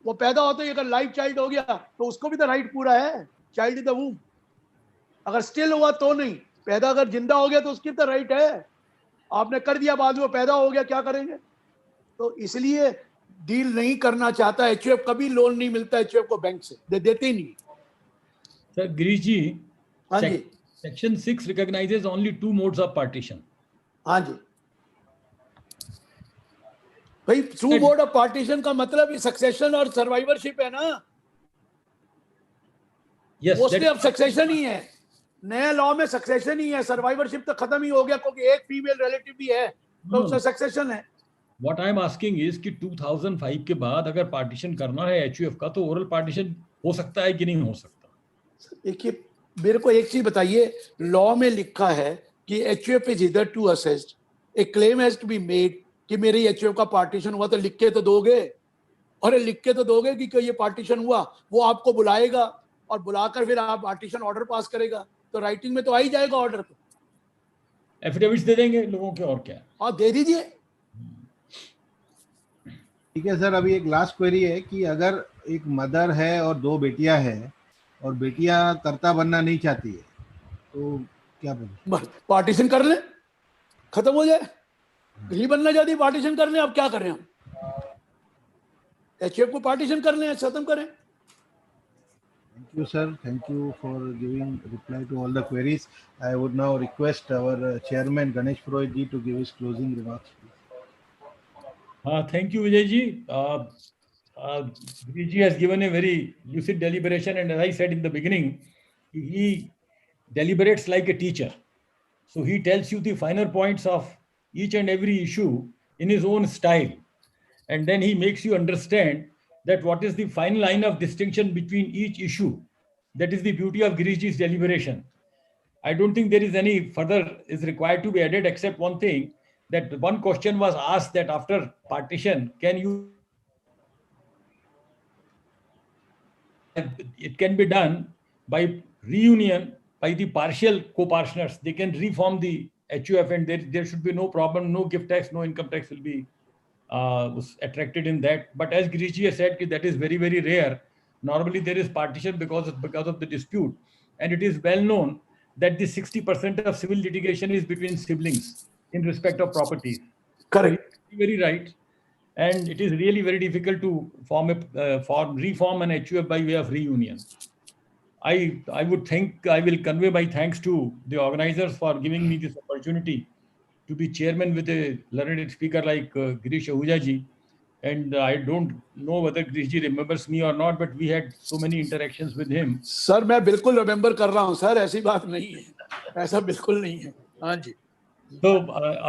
वो पैदा होते ही अगर लाइव चाइल्ड हो गया तो उसको भी तो राइट पूरा है. चाइल्ड इन द वूम अगर स्टिल हुआ तो नहीं, पैदा अगर जिंदा हो गया तो उसकी तो राइट है. आपने कर दिया, बाद में वो पैदा हो गया, क्या करेंगे? तो इसलिए डील नहीं करना चाहता HUF. कभी लोन नहीं मिलता HUF को बैंक से, देते ही नहीं. सर गिरीश जी, हाँ जी. Section 6 recognizes only two modes of partition. हाँ जी भाई, थ्रू मोड ऑफ पार्टीशन का मतलब सक्सेशन और सर्वाइवरशिप है ना. Yes, मोस्टली that- अब सक्सेशन ही है. नए लॉ में सक्सेशन ही है, सर्वाइवरशिप तो खत्म ही हो गया क्योंकि एक फीमेल रिलेटिव भी है तो उससे सक्सेशन है. What I'm asking is कि 2005 के बाद अगर पार्टीशन करना है HUF का तो ओरल पार्टीशन हो सकता है कि नहीं हो सकता? देखिए मेरे को एक चीज बताइए, लॉ में लिखा है कि HUF इज इधर to assessed, a claim has to be made कि मेरी HUF का पार्टीशन हुआ, तो लिख के तो दोगे. और लिख के तो दोगे कि ये पार्टीशन हुआ, वो आपको बुलाएगा और बुलाकर फिर आप पार्टीशन ऑर्डर पास करेगा, तो राइटिंग में तो आ ही जाएगा ऑर्डर. एफिडेविट्स दे देंगे लोगों के, और क्या. हाँ दे दीजिए. ठीक है सर, अभी एक लास्ट क्वेरी है कि अगर एक मदर है और दो बेटियां हैं और बेटियां कर्ता बनना नहीं चाहती है तो क्या बोले? पार्टीशन कर ले, खत्म हो जाए. नहीं बनना चाहती, पार्टीशन कर ले. अब क्या करें हम? HUF को पार्टीशन कर लें, खत्म करें. Thank you, sir. Thank you for giving reply to all the queries. I would now request our chairman Ganesh Purohit ji to give his closing remarks. Thank you, Vijay ji. Girish ji has given a very lucid deliberation, and as I said in the beginning, he deliberates like a teacher. So he tells you the finer points of each and every issue in his own style, and then he makes you understand that what is the fine line of distinction between each issue. That is the beauty of Girish ji's deliberation. I don't think there is any further is required to be added, except one thing, that one question was asked that after partition, can you, it can be done by reunion by the partial co-partners. They can reform the HUF and there should be no problem, no gift tax, no income tax will be was attracted in that. But as Girish ji has said, that is very, very rare. Normally there is partition because of the dispute, and it is well known that the 60% of civil litigation is between siblings in respect of properties. Correct. Very right. And it is really very difficult to reform an HUF by way of reunion. I would think I will convey my thanks to the organizers for giving me this opportunity to be chairman with a learned speaker like Girish Ahuja ji. And I don't know whether Girish ji remembers me or not, but we had so many interactions with him. Sir मैं बिल्कुल रिमेम्बर कर रहा हूँ सर, ऐसी बात नहीं है, ऐसा बिल्कुल नहीं है. हाँ जी. So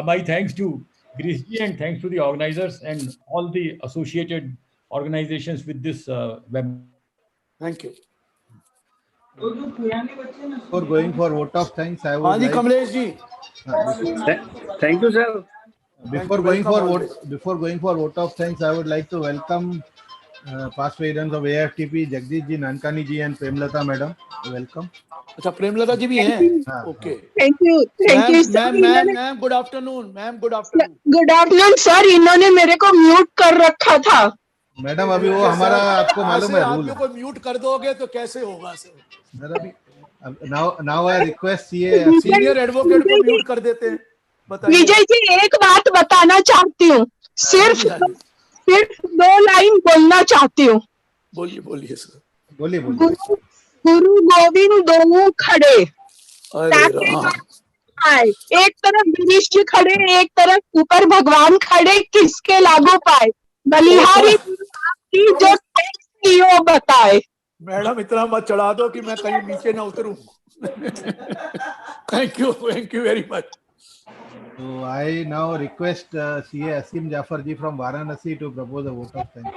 my thanks to Girish ji and thanks to the organizers and all the associated organizations with this web. Thank you. For going for vote of thanks, I हाँ would ji like. Kamlesh ji. Thank you, sir. Before going for vote of thanks, I would like to welcome past veterans of AFTP, Jagdish ji, Nankani ji, and Premlata madam. Welcome. अच्छा प्रेमलता जी भी हैं. Okay. Thank you sir. Ma'am good afternoon. Ma'am good afternoon. Good afternoon sir. इन्होंने मेरे को म्यूट कर रखा था. मैडम अभी वो हमारा आपको मालूम है रूल. आप को म्यूट कर दोगे तो कैसे होगा सर? सर अभी now I request ये सीनियर एडवोकेट को म्यूट कर देते हैं. बताइए. विजय जी एक बात बताना चाहती हूँ, सिर्फ 2 लाइन बोलना चाहती हूँ. बोलिए सर. बोलिए. गुरु गोविंद दोनों खड़े, अरे आए एक तरफ गिरीश जी खड़े, एक तरफ ऊपर भगवान खड़े, किसके लागू पाए? बलिहारी की जो टेक्स्ट की वो बताए. मैडम इतना मत चढ़ा दो कि मैं कहीं नीचे ना उतरूं. Thank you very much. So I now request CA Asim Jafar ji from Varanasi to propose a vote of thanks.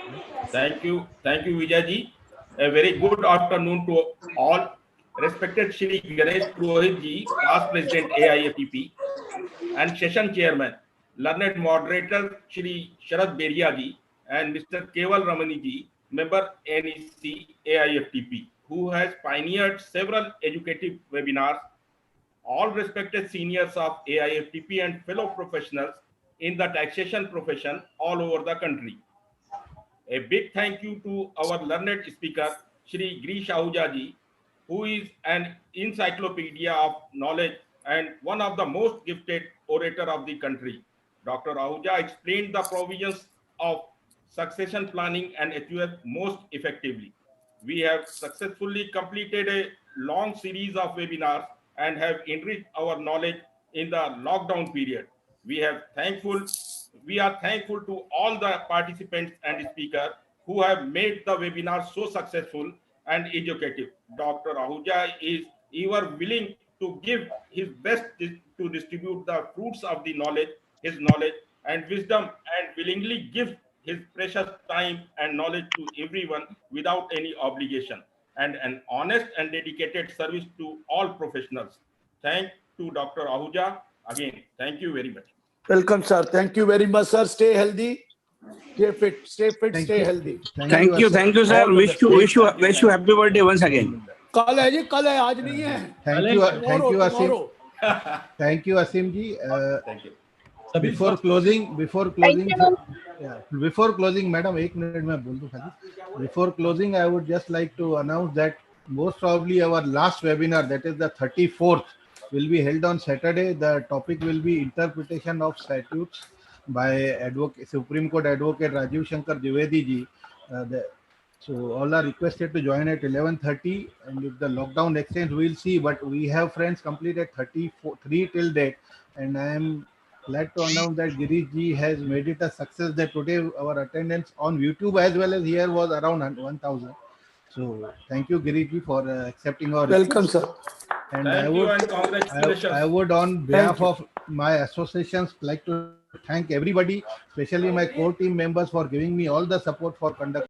Thank you, Vijay ji. A very good afternoon to all. Respected Shri Ganesh Purohit ji, past President AIFTP, and Session Chairman, learned moderator Shri Sharad Beria ji, and Mr. Keval Ramani ji, member NEC AIFTP, who has pioneered several educative webinars. All respected seniors of AIFTP and fellow professionals in the taxation profession all over the country. A big thank you to our learned speaker, Shri Girish Ahuja ji, who is an encyclopedia of knowledge and one of the most gifted orator of the country. Dr. Ahuja explained the provisions of succession planning and HUF most effectively. We have successfully completed a long series of webinars and have enriched our knowledge in the lockdown period. We are thankful to all the participants and speakers who have made the webinar so successful and educative. Dr. Ahuja is ever willing to give his best to distribute the fruits of the knowledge, his knowledge and wisdom, and willingly gives his precious time and knowledge to everyone without any obligation, and an honest and dedicated service to all professionals. Thank to Dr. Ahuja. Again, thank you very much. Welcome, sir. Thank you very much, sir. Stay healthy, stay fit, Thank stay you. healthy. Thank you, sir. All the Wish best. you happy birthday once again. कल है जी, कल है, आज नहीं है. Thank you, Tomorrow, Asim. tomorrow. Thank you, Asim ji. Thank you. Before closing, you. yeah, before closing, madam, एक मिनट में बोल दूं खाली. Before closing, I would just like to announce that most probably our last webinar, that is the 34th, will be held on Saturday. The topic will be interpretation of statutes by Supreme Court Advocate Rajiv Shankar Dwivedi ji. So all are requested to join at 11:30, and if the lockdown extends, we'll see. But we have friends completed 33 till date, and I am glad to announce that Girish ji has made it a success. That today our attendance on YouTube as well as here was around 1,000. So thank you, Girish ji, for accepting our Welcome, request. sir. And Thank you and congratulations. I would, on behalf you. of my associations, like to thank everybody, especially my core team members, for giving me all the support for conducting